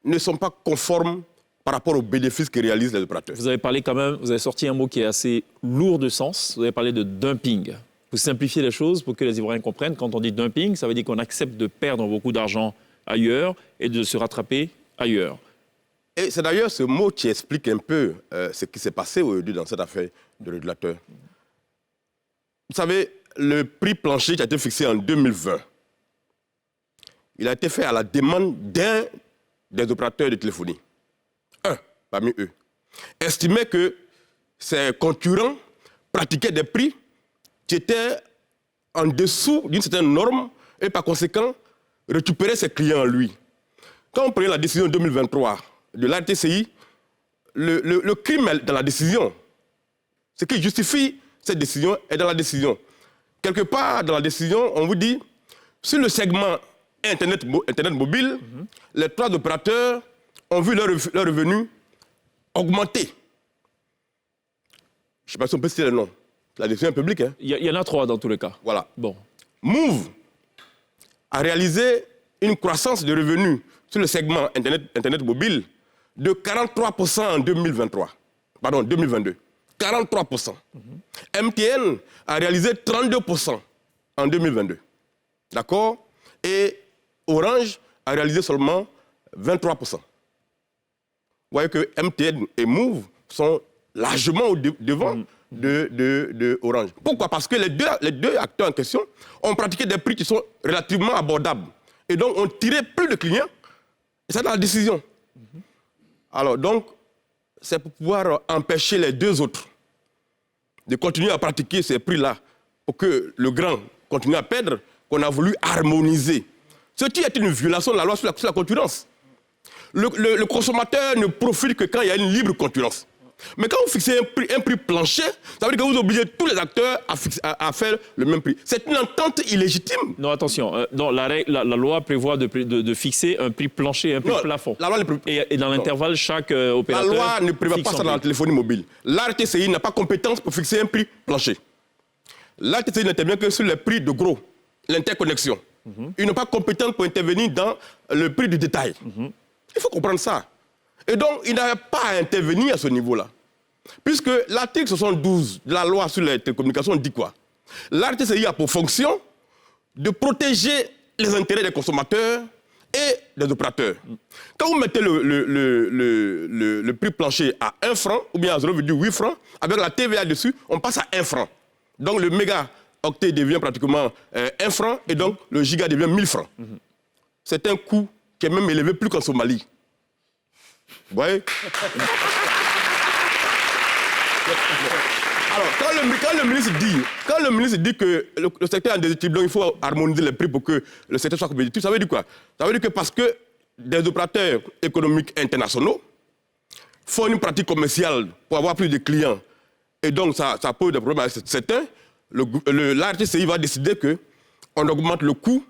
ne sont pas conformes par rapport aux bénéfices que réalisent les opérateurs. Vous avez parlé quand même, vous avez sorti un mot qui est assez lourd de sens. Vous avez parlé de dumping. Vous simplifiez les choses pour que les Ivoiriens comprennent. Quand on dit dumping, ça veut dire qu'on accepte de perdre beaucoup d'argent ailleurs et de se rattraper ailleurs. Et c'est d'ailleurs ce mot qui explique un peu ce qui s'est passé aujourd'hui dans cette affaire de régulateur. Vous savez, le prix plancher qui a été fixé en 2020, il a été fait à la demande d'un des opérateurs de téléphonie. Un parmi eux estimait que ses concurrents pratiquaient des prix qui étaient en dessous d'une certaine norme et par conséquent récupéraient ses clients à lui. Quand on prenait la décision 2023 de l'RTCI, le crime est dans la décision. Ce qui justifie cette décision est dans la décision. Quelque part dans la décision, on vous dit, sur le segment Internet mobile, les 3 opérateurs ont vu leur revenu augmenter. Je ne sais pas si on peut citer le nom. La décision est publique. Hein. Il y en a 3 dans tous les cas. Voilà. Bon. Move a réalisé une croissance de revenus sur le segment Internet mobile de 43% en 2023. Pardon, 2022. 43%. MTN a réalisé 32% en 2022. D'accord? Et Orange a réalisé seulement 23%. Vous voyez que MTN et Move sont largement au devant de Orange. Pourquoi? Parce que les deux acteurs en question ont pratiqué des prix qui sont relativement abordables. Et donc, ont tiré plus de clients. Et c'est dans la décision. Alors, donc, c'est pour pouvoir empêcher les deux autres de continuer à pratiquer ces prix-là pour que le grand continue à perdre, qu'on a voulu harmoniser. Ce qui est une violation de la loi sur la concurrence. Le consommateur ne profite que quand il y a une libre concurrence. Mais quand vous fixez un prix plancher, ça veut dire que vous obligez tous les acteurs à faire le même prix. C'est une entente illégitime. Non, attention. La loi prévoit de fixer un prix plancher et un prix plafond. La loi et dans l'intervalle, chaque opérateur... La loi ne prévoit pas ça dans la téléphonie mobile. L'RTCI n'a pas compétence pour fixer un prix plancher. L'RTCI n'intervient que sur les prix de gros, l'interconnexion. Ils n'ont pas compétence pour intervenir dans le prix du détail. Il faut comprendre ça. Et donc, il n'avait pas à intervenir à ce niveau-là. Puisque l'article 72 de la loi sur les télécommunications dit quoi? L'RTCI a pour fonction de protéger les intérêts des consommateurs et des opérateurs. Quand vous mettez le prix plancher à 1 franc ou bien à 0,8 francs, avec la TVA dessus, on passe à 1 franc. Donc le méga octet devient pratiquement 1 franc et donc le giga devient 1000 francs. C'est un coût qui est même élevé plus qu'en Somalie. Vous voyez? Alors, quand le ministre dit que le secteur est en déséquilibre, il faut harmoniser les prix pour que le secteur soit compétitif, ça veut dire quoi? Ça veut dire que parce que des opérateurs économiques internationaux font une pratique commerciale pour avoir plus de clients, et donc ça pose des problèmes à certains, l'ARTCI va décider qu'on augmente le coût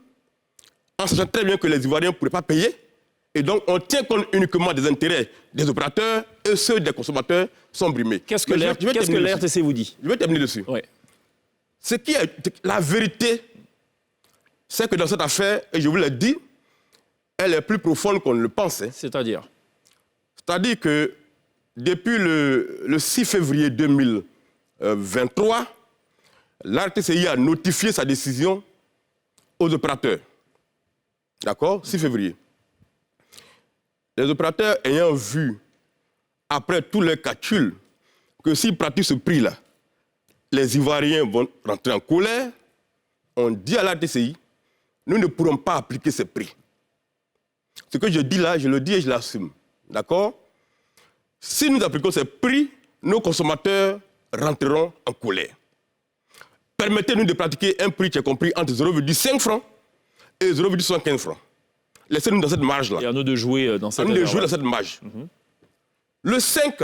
en sachant très bien que les Ivoiriens ne pourraient pas payer. Et donc, on tient compte uniquement des intérêts des opérateurs et ceux des consommateurs sont brimés. Qu'est-ce que l'ARTC vous dit? Je vais terminer dessus. Oui. Ce qui est la vérité, c'est que dans cette affaire, et je vous l'ai dit, elle est plus profonde qu'on ne le pensait. C'est-à-dire? C'est-à-dire que depuis le 6 février 2023, l'ARTCI a notifié sa décision aux opérateurs. D'accord? 6 février. Les opérateurs ayant vu, après tous les calculs, que s'ils pratiquent ce prix-là, les Ivoiriens vont rentrer en colère, on dit à la TCI, nous ne pourrons pas appliquer ces prix. Ce que je dis là, je le dis et je l'assume. D'accord? Si nous appliquons ces prix, nos consommateurs rentreront en colère. Permettez-nous de pratiquer un prix qui est compris entre 0,5 francs et 0,75 francs. Laissez-nous dans cette marge-là. Et à nous de jouer dans cette marge. À nous de jouer dans cette marge. Le 5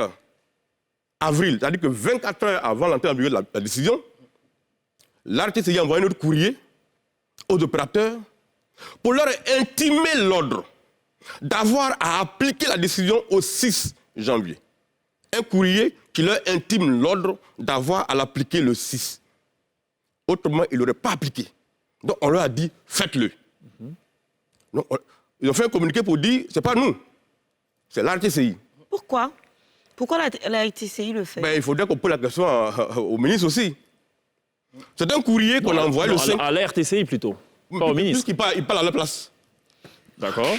avril, c'est-à-dire que 24 heures avant l'entrée en vigueur de la décision, l'ARTCI a envoyé notre courrier aux opérateurs pour leur intimer l'ordre d'avoir à appliquer la décision au 6 janvier. Un courrier qui leur intime l'ordre d'avoir à l'appliquer le 6. Autrement, ils ne l'auraient pas appliqué. Donc on leur a dit, faites-le. Donc, ils ont fait un communiqué pour dire, ce n'est pas nous, c'est l'ARTCI. Pourquoi? Pourquoi la RTCI le fait? Il faudrait qu'on pose la question au ministre aussi. C'est un courrier qu'on a envoyé le 5... À la RTCI plutôt, pas au ministre. Puisqu'il parle à leur place. D'accord.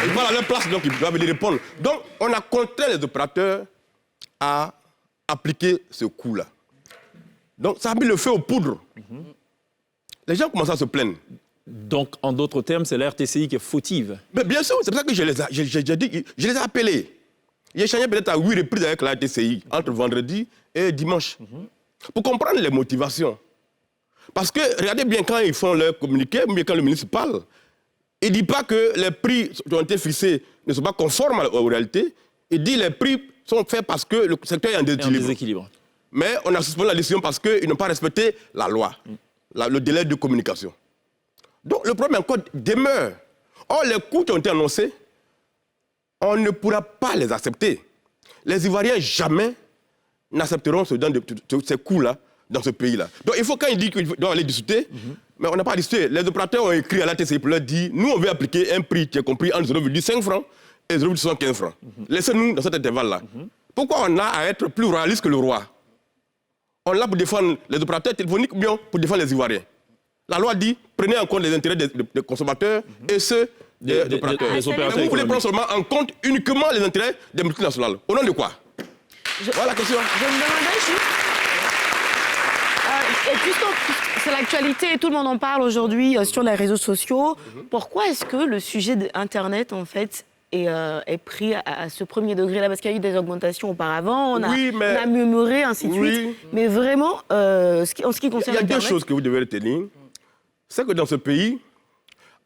Il parle à leur place, donc ils doivent lui répondre. Donc, on a contraint les opérateurs à appliquer ce coup-là. Donc, ça a mis le feu aux poudres. Les gens commencent à se plaindre. Donc, en d'autres termes, c'est la RTCI qui est fautive. Mais bien sûr, c'est pour ça que je les ai appelés. J'ai échangé peut-être à 8 reprises avec la RTCI, entre vendredi et dimanche, pour comprendre les motivations. Parce que, regardez bien, quand ils font leur communiqué, mais quand le ministre parle, il ne dit pas que les prix qui ont été fixés ne sont pas conformes aux réalités. Il dit que les prix sont faits parce que le secteur est en déséquilibre. Mais on a suspendu la décision parce qu'ils n'ont pas respecté la loi, le délai de communication. Donc le problème encore demeure. Or, les coûts qui ont été annoncés, on ne pourra pas les accepter. Les Ivoiriens jamais n'accepteront ces coûts-là dans ce pays-là. Donc il faut, quand il dit qu'il doit aller discuter, mais on n'a pas discuté. Les opérateurs ont écrit à la TCI pour leur dire, nous on veut appliquer un prix qui est compris entre 0,5 francs et 0,75 francs. Laissez-nous dans cet intervalle-là. Pourquoi on a à être plus royaliste que le roi? On l'a pour défendre les opérateurs téléphoniques ou bien pour défendre les Ivoiriens. La loi dit, prenez en compte les intérêts des consommateurs et ceux des opérateurs. Mais vous voulez prendre seulement en compte uniquement les intérêts des multinationales. Au nom de quoi? Voilà la question. Je me demandais juste... et puisque c'est l'actualité et tout le monde en parle aujourd'hui sur les réseaux sociaux, pourquoi est-ce que le sujet d'Internet, en fait, est pris à ce premier degré-là? Parce qu'il y a eu des augmentations auparavant, on a murmuré, ainsi de suite. Mais vraiment, en ce qui concerne Internet... Il y a deux choses que vous devez retenir. C'est que dans ce pays,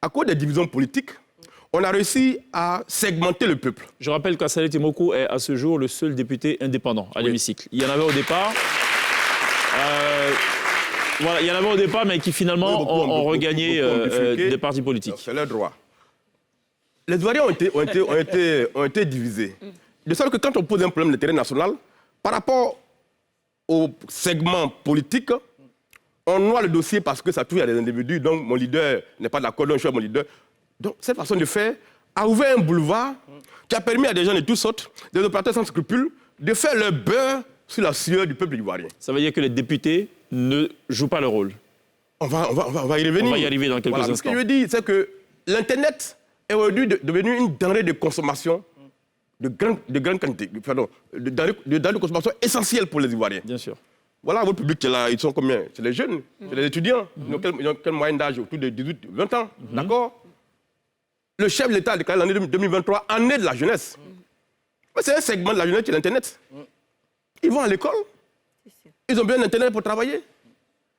à cause des divisions politiques, on a réussi à segmenter le peuple. Je rappelle qu'Assalé Timoko est à ce jour le seul député indépendant à l'hémicycle. Il y en avait au départ. Voilà, il y en avait au départ, mais qui finalement ont regagné des partis politiques. C'est leur droit. Les Ivoiriens ont été divisés. De sorte que quand on pose un problème d'intérêt national, par rapport au segment politique, on noie le dossier parce que ça touche à des individus, donc mon leader n'est pas d'accord, donc je suis mon leader. Donc cette façon de faire a ouvert un boulevard qui a permis à des gens de toutes sortes, des opérateurs sans scrupules, de faire leur beurre sur la sueur du peuple ivoirien. Ça veut dire que les députés ne jouent pas le rôle. On va y revenir. On va y arriver dans quelques instants. Ce que je veux dire, c'est que l'Internet est aujourd'hui devenu une denrée de consommation de grande quantité, de denrées de consommation essentielles pour les Ivoiriens. Bien sûr. Voilà, votre public, là, ils sont combien? C'est les jeunes, c'est les étudiants. Ils ont quelle moyenne d'âge? Autour de 18-20 ans. D'accord? Le chef de l'État a déclaré l'année 2023 année de la jeunesse. C'est un segment de la jeunesse qui est l'Internet. Ils vont à l'école. Ils ont besoin d'Internet pour travailler.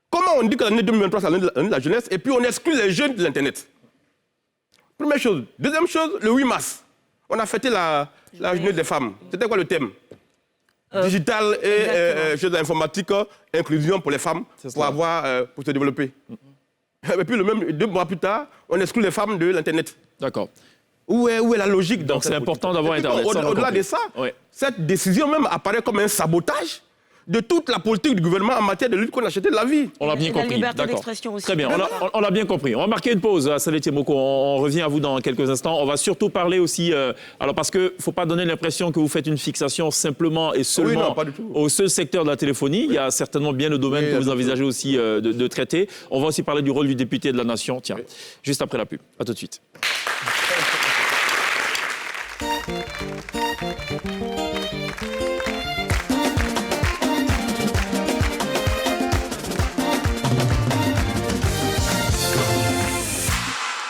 Comment on dit que l'année 2023, c'est l'année de la jeunesse et puis on exclut les jeunes de l'Internet? Première chose. Deuxième chose, le 8 mars, on a fêté la journée des femmes. C'était quoi le thème? Digital et choses informatiques, inclusion pour les femmes, pour se développer. Et puis, 2 mois plus tard, on exclut les femmes de l'Internet. D'accord. Où est la logique? Donc c'est important d'avoir Internet. Au-delà de ça, cette décision même apparaît comme un sabotage de toute la politique du gouvernement en matière de lutte contre la cherté de la vie. On l'a bien compris. La liberté d'expression aussi. Très bien, on l'a bien compris. On va marquer une pause, Salete Moko. On revient à vous dans quelques instants. On va surtout parler aussi, alors parce qu'il ne faut pas donner l'impression que vous faites une fixation simplement et seulement au seul secteur de la téléphonie. Il y a certainement bien le domaine que vous envisagez aussi de traiter. On va aussi parler du rôle du député de la Nation. Tiens, juste après la pub. À tout de suite.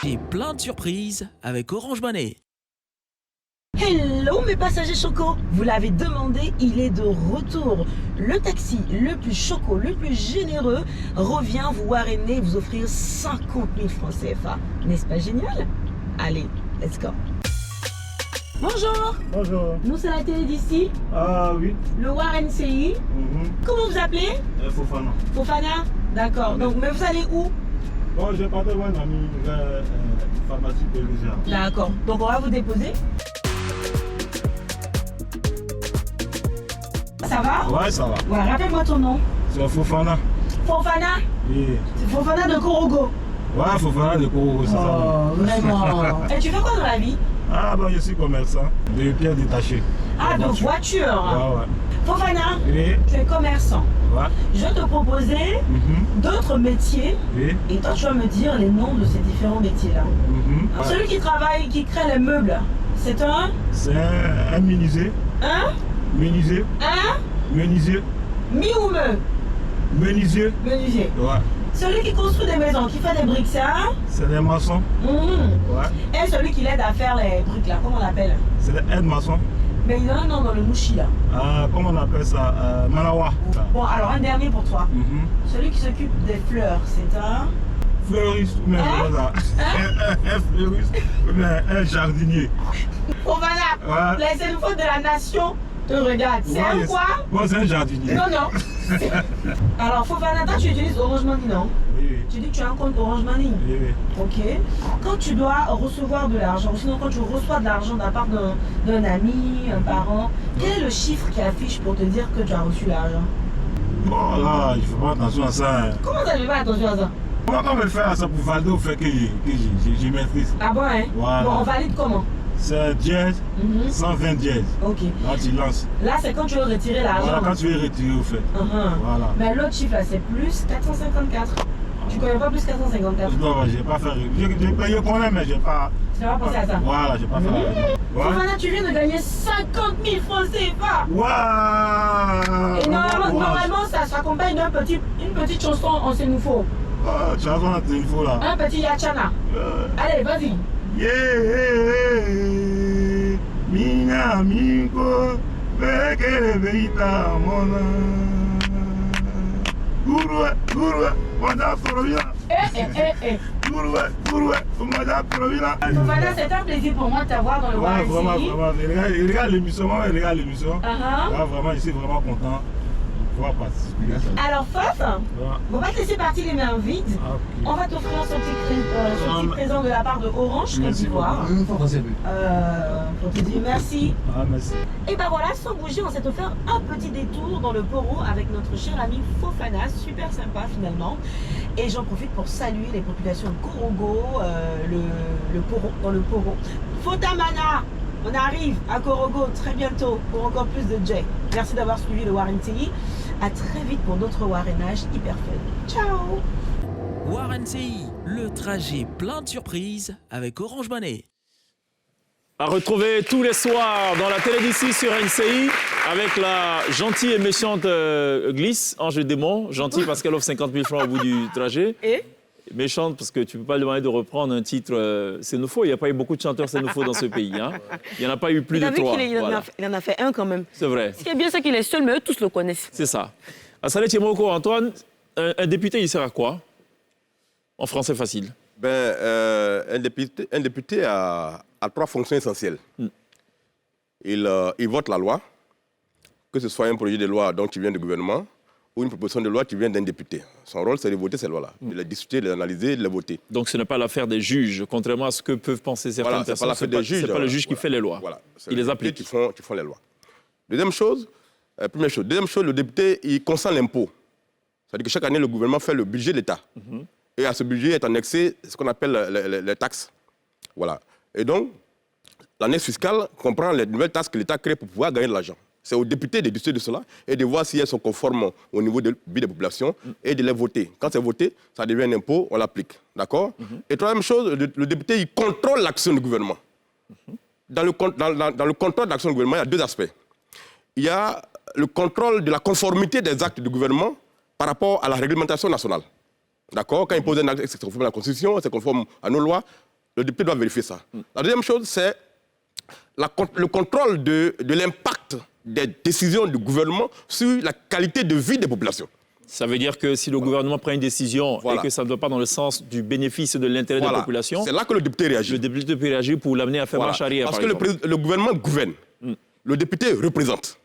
J'ai plein de surprises avec Orange Money. Hello mes passagers choco, vous l'avez demandé, il est de retour. Le taxi le plus choco, le plus généreux revient vous warener et vous offrir 50 000 francs CFA. N'est-ce pas génial? Allez, let's go. Bonjour. Bonjour. Nous c'est la télé d'ici. Ah oui. Le Warren CI. Comment vous appelez? Fofana. Fofana? D'accord. Donc, mais vous allez où? Bon, j'ai pas de un ami vers pharmacie Pérusia. D'accord. Donc on va vous déposer. Ça va? Ouais, ça va. Ouais, rappelle-moi ton nom. C'est Fofana. Fofana? Oui. C'est Fofana de Korogo. Ouais, Fofana de Korogo, c'est ça. Oh, vraiment. Et tu fais quoi dans la vie? Ah, ben je suis commerçant de pièces détachées. Ah, de voiture. Ouais, ouais. Fofana, oui. Tu es commerçant. Ouais. Je vais te proposer d'autres métiers. Oui. Et toi, tu vas me dire les noms de ces différents métiers-là. Ouais. Celui qui travaille, qui crée les meubles, c'est un? C'est un menuisier. Un? Menuisier. Un? Menuisier. Mi ou me? Menuisier. Menuisier. Ouais. Celui qui construit des maisons, qui fait des briques, c'est un? C'est des maçons. Ouais. Et celui qui l'aide à faire les briques là, comment on l'appelle? C'est des aides-maçons. Mais il y en a un nom dans le mouchi là. Ah, comment on appelle ça? Manawa. Bon, alors un dernier pour toi. Celui qui s'occupe des fleurs, c'est un? Fleuriste ou même un fleuriste ou bien un jardinier. Bon voilà, les éléphants de la nation te regardent. C'est un quoi? Bon, c'est un jardinier. Non, non. Alors, Fofana, toi, tu utilises Orange Money, non? Oui, oui. Tu dis que tu as un compte Orange Money? Oui, oui. Ok. Quand tu dois recevoir de l'argent, sinon quand tu reçois de l'argent de la part d'un ami, un parent, quel est le chiffre qui affiche pour te dire que tu as reçu l'argent? Bon, là, il faut pas attention à ça. Comment ça, je fais pas attention à ça? Comment on va faire ça pour valider au fait que je maîtrise? Ah bon, hein? Voilà. Bon, on valide comment? C'est dièse, 120 dièse. Ok. Là, tu lances. Là, c'est quand tu veux retirer l'argent. Voilà, quand tu veux retirer au fait. Voilà. Mais l'autre chiffre là, c'est plus 454. Tu connais pas plus 454? Non, j'ai pas fait. Je connais, mais j'ai pas. Tu n'as pas pensé à ça? Voilà, j'ai pas fait. Fofana, tu viens de gagner 50 000 francs CFA. Waouh! Et normalement, ça s'accompagne d'une petite chanson en sénoufo. Chanson en sénoufo là. Un petit Yachana. Allez, vas-y. Yeah, mina amigo, bekele beita mona. Gurue, wada provina. Gurue, wada provina. Fofana, c'est un plaisir pour moi de t'avoir dans le Warren CI. Vraiment. Il regarde l'émission, Ouais, vraiment, je suis vraiment content. Alors Fof, on va te laisser partir les mains vides. On va t'offrir ce petit présent de la part de Orange Côte d'Ivoire. Pour te dire merci. Merci. Et ben voilà, sans bouger, on s'est offert un petit détour dans le Poro avec notre cher ami Fofana, super sympa finalement. Et j'en profite pour saluer les populations de Korogo, le Poro, dans le Poro. Fotamana, on arrive à Korogo très bientôt pour encore plus de J. Merci d'avoir suivi le Warren CI. À très vite pour d'autres Warrenages hyper fun. Ciao! Warren CI, le trajet plein de surprises avec Orange Money. À retrouver tous les soirs dans la télé d'ici sur NCI avec la gentille et méchante Glisse, Ange Démon. Gentille parce qu'elle offre 50 000 francs au bout du trajet. Et méchante parce que tu ne peux pas lui demander de reprendre un titre Sénoufo. Il n'y a pas eu beaucoup de chanteurs Sénoufo dans ce pays. Hein. Il n'y en a pas eu plus de 3. Il en a fait un quand même. C'est vrai. Ce qui est bien, c'est qu'il est seul, mais eux tous le connaissent. C'est ça. Assalé Tiemoko, Antoine, un député, il sert à quoi? En français facile. Un député a 3 fonctions essentielles. Il vote la loi, que ce soit un projet de loi dont tu viens du gouvernement ou une proposition de loi qui vient d'un député. Son rôle, c'est de voter ces lois-là, de les discuter, de les analyser, de les voter. Donc ce n'est pas l'affaire des juges, contrairement à ce que peuvent penser certaines personnes. C'est pas l'affaire des juges. C'est pas le juge qui fait les lois. Voilà, il les applique. Qui font les lois. Deuxième chose, le député, il consent l'impôt. C'est-à-dire que chaque année, le gouvernement fait le budget de l'État. Et à ce budget est annexé ce qu'on appelle les taxes. Voilà. Et donc, l'annexe fiscale comprend les nouvelles taxes que l'État crée pour pouvoir gagner de l'argent. C'est aux députés de discuter de cela et de voir si elles sont conformes au niveau de vie des populations et de les voter. Quand c'est voté, ça devient un impôt, on l'applique. D'accord? Et troisième chose, le député, il contrôle l'action du gouvernement. Dans le contrôle de l'action du gouvernement, il y a 2 aspects. Il y a le contrôle de la conformité des actes du gouvernement par rapport à la réglementation nationale. D'accord? Quand il pose un acte, c'est conforme à la Constitution, c'est conforme à nos lois, le député doit vérifier ça. La deuxième chose, c'est le contrôle de l'impact des décisions du gouvernement sur la qualité de vie des populations. Ça veut dire que si le gouvernement prend une décision et que ça ne va pas dans le sens du bénéfice et de l'intérêt des populations... C'est là que le député réagit. Le député peut réagir pour l'amener à faire marche arrière, parce que le gouvernement gouverne. Le député représente.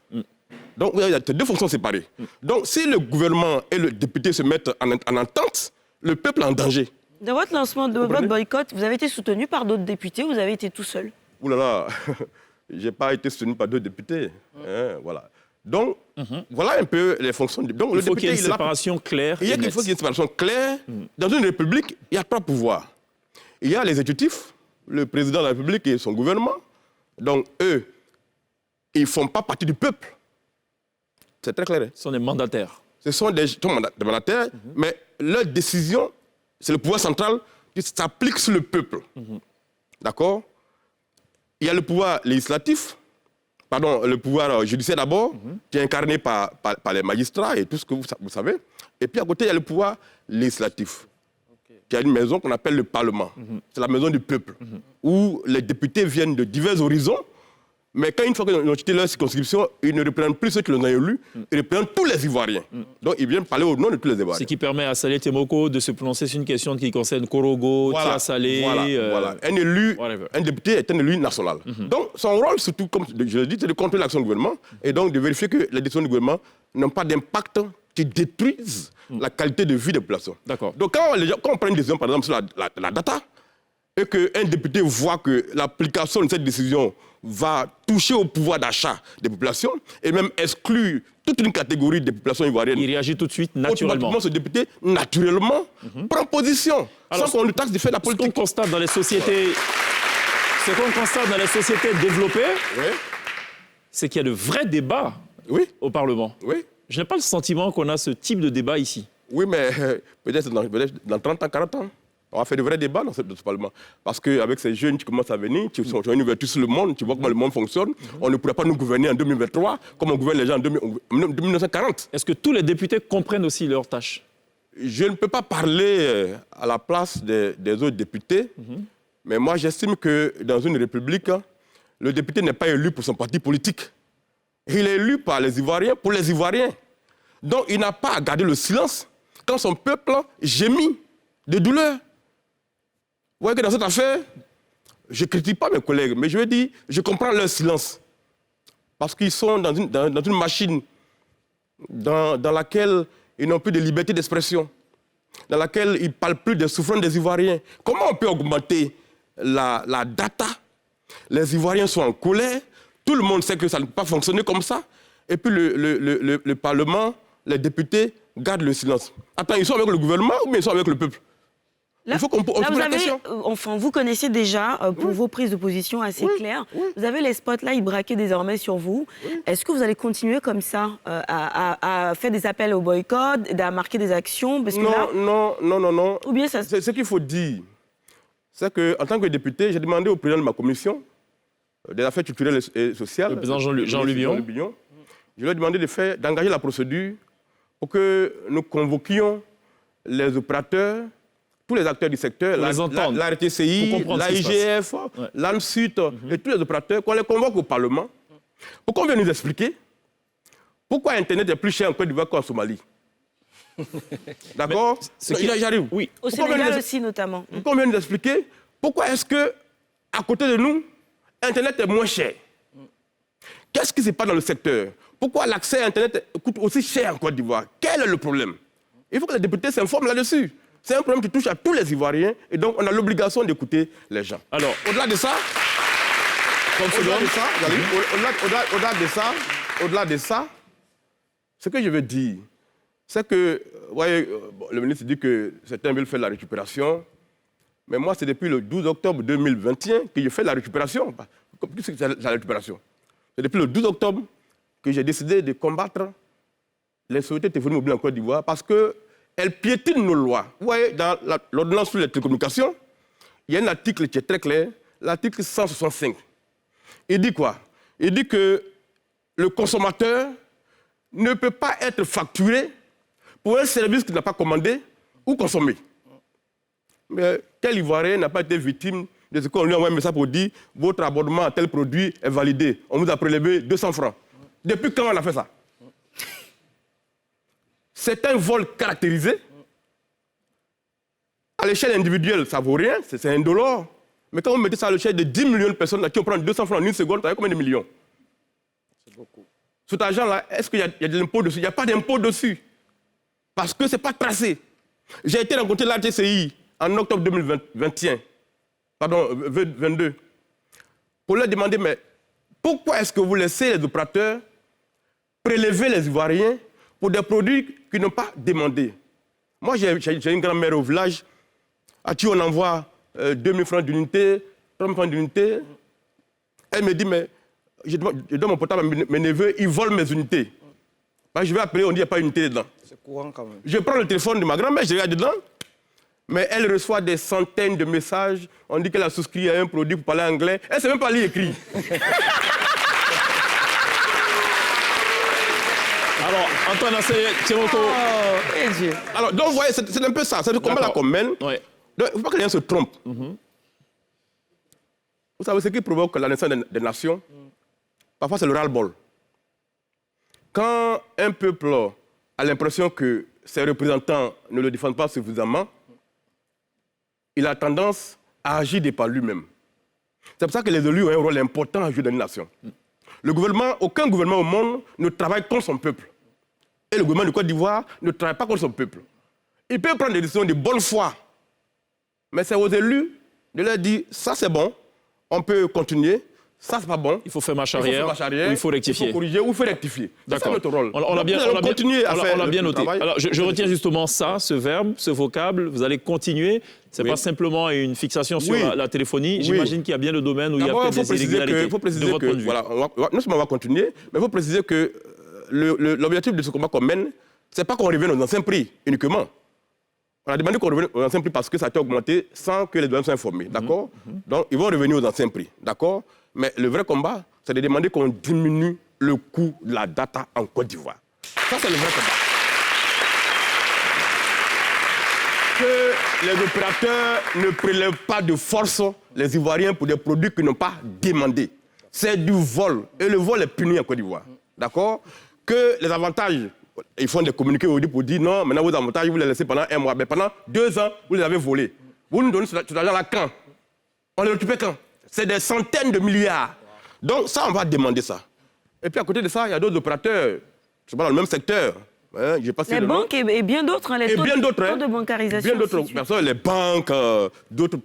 Donc, il y a 2 fonctions séparées. Donc, si le gouvernement et le député se mettent en entente, le peuple est en danger. Dans votre lancement de votre boycott, vous avez été soutenu par d'autres députés ou vous avez été tout seul? Ouh là là, je n'ai pas été soutenu par 2 députés. Voilà. Donc, voilà un peu les fonctions. Donc, il faut qu'il y ait une séparation claire. Il faut qu'il y ait une séparation claire. Dans une république, il y a 3 pouvoirs. Il y a l'exécutif, le président de la République et son gouvernement. Donc, eux, ils ne font pas partie du peuple. C'est très clair. Ce sont des mandataires. Ce sont des mandataires, mais leur décision, c'est le pouvoir central qui s'applique sur le peuple. D'accord? Il y a le pouvoir législatif, le pouvoir judiciaire d'abord, qui est incarné par les magistrats et tout ce que vous savez. Et puis à côté, il y a le pouvoir législatif, qui a une maison qu'on appelle le Parlement. C'est la maison du peuple, où les députés viennent de divers horizons. Mais une fois qu'ils ont quitté leur circonscription, ils ne représentent plus ceux qui les ont élus, ils représentent tous les Ivoiriens. Donc ils viennent parler au nom de tous les Ivoiriens. Ce qui permet à Salé Tiemoko de se prononcer sur une question qui concerne Korogo, Tia Salé. Voilà. Un député est un élu national. Donc son rôle, surtout, comme je l'ai dit, c'est de contrôler l'action du gouvernement et donc de vérifier que les décisions du gouvernement n'ont pas d'impact qui détruisent la qualité de vie des populations. D'accord. Donc quand on prend une décision, par exemple, sur la data, et qu'un député voit que l'application de cette décision va toucher au pouvoir d'achat des populations et même exclure toute une catégorie des populations ivoiriennes. Il réagit tout de suite, naturellement. Ce député, naturellement, prend position, sans qu'on lui taxe de faire la politique. Ce qu'on constate dans les sociétés, développées, c'est qu'il y a de vrais débats au Parlement. Je n'ai pas le sentiment qu'on a ce type de débat ici. Oui, mais peut-être dans 30 ans, 40 ans. On va faire de vrais débats dans ce Parlement. Parce qu'avec ces jeunes qui commencent à venir, qui ont une ouverture sur le monde, tu vois comment le monde fonctionne, on ne pourrait pas nous gouverner en 2023 comme on gouverne les gens en 1940. Est-ce que tous les députés comprennent aussi leurs tâches? Je ne peux pas parler à la place des autres députés, mais moi j'estime que dans une république, le député n'est pas élu pour son parti politique. Il est élu par les Ivoiriens pour les Ivoiriens. Donc il n'a pas à garder le silence quand son peuple gémit de douleur. Vous voyez que dans cette affaire, je ne critique pas mes collègues, mais je veux dire, je comprends leur silence. Parce qu'ils sont dans une machine dans laquelle ils n'ont plus de liberté d'expression, dans laquelle ils ne parlent plus des souffrances des Ivoiriens. Comment on peut augmenter la data? Les Ivoiriens sont en colère, tout le monde sait que ça ne peut pas fonctionner comme ça, et puis le Parlement, les députés gardent le silence. Attends, ils sont avec le gouvernement ou bien ils sont avec le peuple? Là, il faut qu'on pose la question. Enfin, vous connaissez déjà, pour vos prises de position assez claires, vous avez les spotlights braqués désormais sur vous. Est-ce que vous allez continuer comme ça à faire des appels au boycott, à marquer des actions? Parce que non. Ou bien ça... Ce qu'il faut dire, c'est qu'en tant que député, j'ai demandé au président de ma commission des affaires culturelles et sociales, le président Jean-Louis Billon, je lui ai demandé d'engager la procédure pour que nous convoquions les opérateurs, tous les acteurs du secteur, la RTCI, l'AIGF, l'ANSUT et tous les opérateurs, qu'on les convoque au Parlement pour qu'on vienne nous expliquer pourquoi Internet est plus cher en Côte d'Ivoire qu'en Somalie. D'accord? J'arrive. Oui. Au Sénégal aussi, notamment. Pour qu'on vienne nous expliquer pourquoi est-ce que à côté de nous, Internet est moins cher. Qu'est-ce qui se passe dans le secteur? Pourquoi l'accès à Internet coûte aussi cher en Côte d'Ivoire? Quel est le problème? Il faut que les députés s'informent là-dessus. C'est un problème qui touche à tous les Ivoiriens et donc on a l'obligation d'écouter les gens. Alors, au-delà de ça, au-delà de ça, ce que je veux dire, c'est que, vous voyez, le ministre dit que certains veulent faire la récupération, mais moi, c'est depuis le 12 octobre 2021 que je fais la récupération. Qu'est-ce que c'est la récupération? C'est depuis le 12 octobre que j'ai décidé de combattre les sociétés téléphoniques mobiles en Côte d'Ivoire parce qu'elles piétinent nos lois. Vous voyez, dans l'ordonnance sur les télécommunications, il y a un article qui est très clair, l'article 165. Il dit quoi? Il dit que le consommateur ne peut pas être facturé pour un service qu'il n'a pas commandé ou consommé. Mais quel Ivoirien n'a pas été victime de ce qu'on lui envoie un message pour dire « Votre abonnement à tel produit est validé. On vous a prélevé 200 francs. » Depuis quand on a fait ça? C'est un vol caractérisé. À l'échelle individuelle, ça ne vaut rien, c'est indolore. Mais quand vous mettez ça à l'échelle de 10 millions de personnes qui vont prendre 200 francs en une seconde, ça fait combien de millions? C'est beaucoup. Cet argent-là, est-ce qu'il y a de l'impôt dessus? Il n'y a pas d'impôt dessus. Parce que ce n'est pas tracé. J'ai été rencontrer la RTCI en octobre 2022 pour leur demander, mais pourquoi est-ce que vous laissez les opérateurs prélever les Ivoiriens pour des produits qu'ils n'ont pas demandé? Moi, j'ai une grand-mère au village à qui on envoie 2000 francs d'unité, 30 francs d'unité. Elle me dit, mais je donne mon portable à mes neveux, ils volent mes unités. Je vais appeler, on dit qu'il n'y a pas d'unité dedans. C'est courant quand même. Je prends le téléphone de ma grand-mère, je regarde dedans, mais elle reçoit des centaines de messages. On dit qu'elle a souscrit à un produit pour parler anglais. Elle ne sait même pas lire écrit. Alors, Antoine Tchemoto. Alors, donc, vous voyez, c'est un peu ça. C'est le combat qu'on mène. Il ne faut pas que les gens se trompent. Vous savez, ce qui provoque la naissance des nations, parfois c'est le ras-le-bol. Quand un peuple a l'impression que ses représentants ne le défendent pas suffisamment, il a tendance à agir de par lui-même. C'est pour ça que les élus ont un rôle important à jouer dans une nation. Aucun gouvernement au monde ne travaille contre son peuple. Et le gouvernement de Côte d'Ivoire ne travaille pas contre son peuple. Il peut prendre des décisions de bonne foi. Mais c'est aux élus de leur dire, ça c'est bon, on peut continuer. Ça, c'est pas bon. Il faut faire marche arrière, ou il faut rectifier. Il faut corriger ou il faut rectifier. C'est ça notre rôle. On l'a bien noté. Alors, je retiens justement ça, ce verbe, ce vocable. Vous allez continuer. Ce n'est pas simplement une fixation sur la téléphonie. J'imagine qu'il y a bien le domaine où il y a peut-être des inégalités. Il faut préciser que, non seulement on va continuer, mais il faut préciser que l'objectif de ce combat qu'on mène, ce n'est pas qu'on revienne aux anciens prix uniquement. On a demandé qu'on revienne aux anciens prix parce que ça a été augmenté sans que les douaniers soient informés. D'accord? Donc, ils vont revenir aux anciens prix. D'accord? Mais le vrai combat, c'est de demander qu'on diminue le coût de la data en Côte d'Ivoire. Ça, c'est le vrai combat. Que les opérateurs ne prélèvent pas de force les Ivoiriens pour des produits qu'ils n'ont pas demandés. C'est du vol. Et le vol est puni en Côte d'Ivoire. D'accord? Que les avantages, ils font des communiqués pour dire non, maintenant vos avantages, vous les laissez pendant 1 mois. Mais pendant 2 ans, vous les avez volés. Vous nous donnez cet argent-là quand? On les récupère quand? C'est des centaines de milliards. Donc ça, on va demander ça. Et puis à côté de ça, il y a d'autres opérateurs, je sais pas, dans le même secteur. Hein, les banques et bien d'autres, les taux de bancarisation. Bien d'autres personnes, les banques, d'autres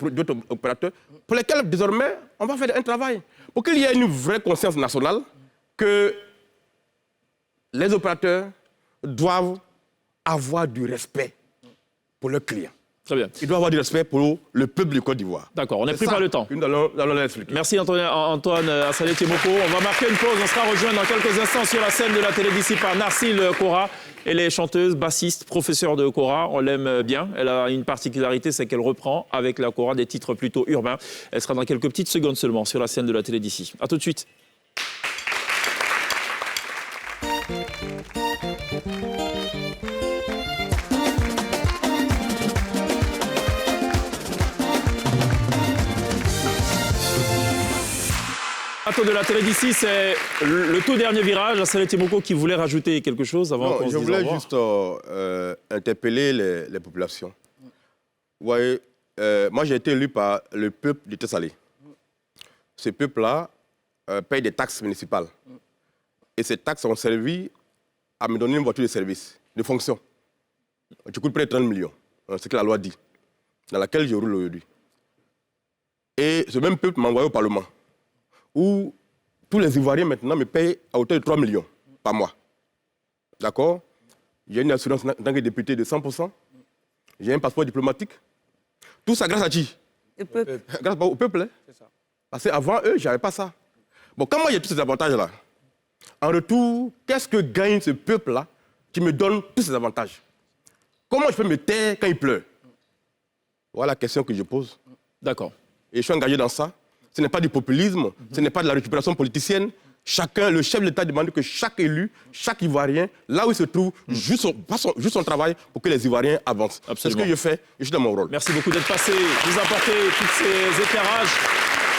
opérateurs, pour lesquels désormais, on va faire un travail. Pour qu'il y ait une vraie conscience nationale que les opérateurs doivent avoir du respect pour leurs clients. Très bien. Il doit avoir du respect pour le peuple du Côte d'Ivoire. D'accord, on est pris par le temps. Nous allons l'expliquer. Merci Antoine Assalé Tiemoko. On va marquer une pause. On sera rejoint dans quelques instants sur la scène de la télé d'ici par Narcille Kora. Elle est chanteuse, bassiste, professeure de kora. On l'aime bien. Elle a une particularité, c'est qu'elle reprend avec la kora des titres plutôt urbains. Elle sera dans quelques petites secondes seulement sur la scène de la télé d'ici. A tout de suite. De la télé d'ici, c'est le tout dernier virage. Assalé Tiemoko qui voulait rajouter quelque chose avant qu'on se dise au revoir. Je voulais juste interpeller les populations. Vous voyez, moi j'ai été élu par le peuple de Tessalé. Ce peuple-là paye des taxes municipales. Et ces taxes ont servi à me donner une voiture de service, de fonction. Qui coûte près de 30 millions, c'est ce que la loi dit, dans laquelle je roule aujourd'hui. Et ce même peuple m'a envoyé au Parlement, où tous les Ivoiriens maintenant me payent à hauteur de 3 millions par mois. D'accord? J'ai une assurance en tant que député de 100%. J'ai un passeport diplomatique. Tout ça grâce à qui? Le peuple. Grâce au peuple. Hein? C'est ça. Parce qu'avant eux, je n'avais pas ça. Bon, quand moi j'ai tous ces avantages-là, en retour, qu'est-ce que gagne ce peuple-là qui me donne tous ces avantages? Comment je peux me taire quand il pleure? Voilà la question que je pose. D'accord. Et je suis engagé dans ça. Ce n'est pas du populisme, ce n'est pas de la récupération politicienne. Chacun, le chef de l'État demande que chaque élu, chaque Ivoirien, là où il se trouve, joue son travail pour que les Ivoiriens avancent. C'est ce que je fais, je suis dans mon rôle. Merci beaucoup d'être passé, de nous apporter tous ces éclairages.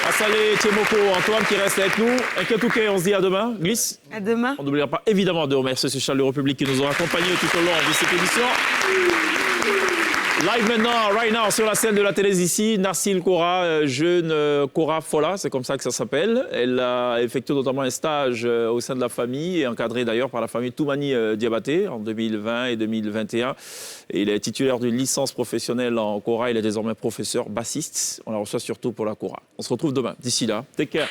Assalé Tiemoko, Antoine qui reste avec nous. Nketouké, on se dit à demain. Glisse. À demain. On n'oubliera pas évidemment de remercier ce chaleureux public qui nous ont accompagnés tout au long de cette émission. Live maintenant, right now, sur la scène de la télé ici, Narcille Kora, jeune Kora Fola, c'est comme ça que ça s'appelle. Elle a effectué notamment un stage au sein de la famille, encadré d'ailleurs par la famille Toumani Diabaté en 2020 et 2021. Et il est titulaire d'une licence professionnelle en Kora. Il est désormais professeur bassiste. On la reçoit surtout pour la Kora. On se retrouve demain. D'ici là, take care.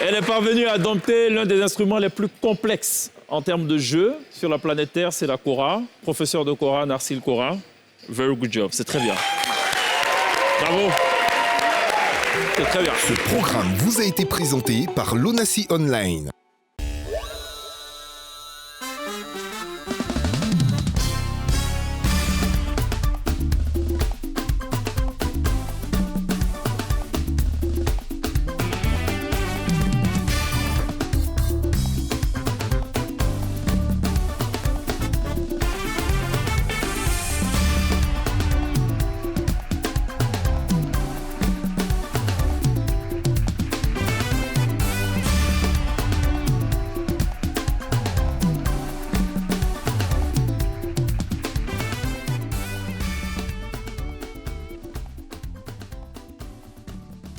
Elle est parvenue à dompter l'un des instruments les plus complexes en termes de jeu sur la planète Terre, c'est la kora. Professeur de kora, Narsil Kora. Very good job, c'est très bien. Bravo. C'est très bien. Ce programme vous a été présenté par l'ONACI Online.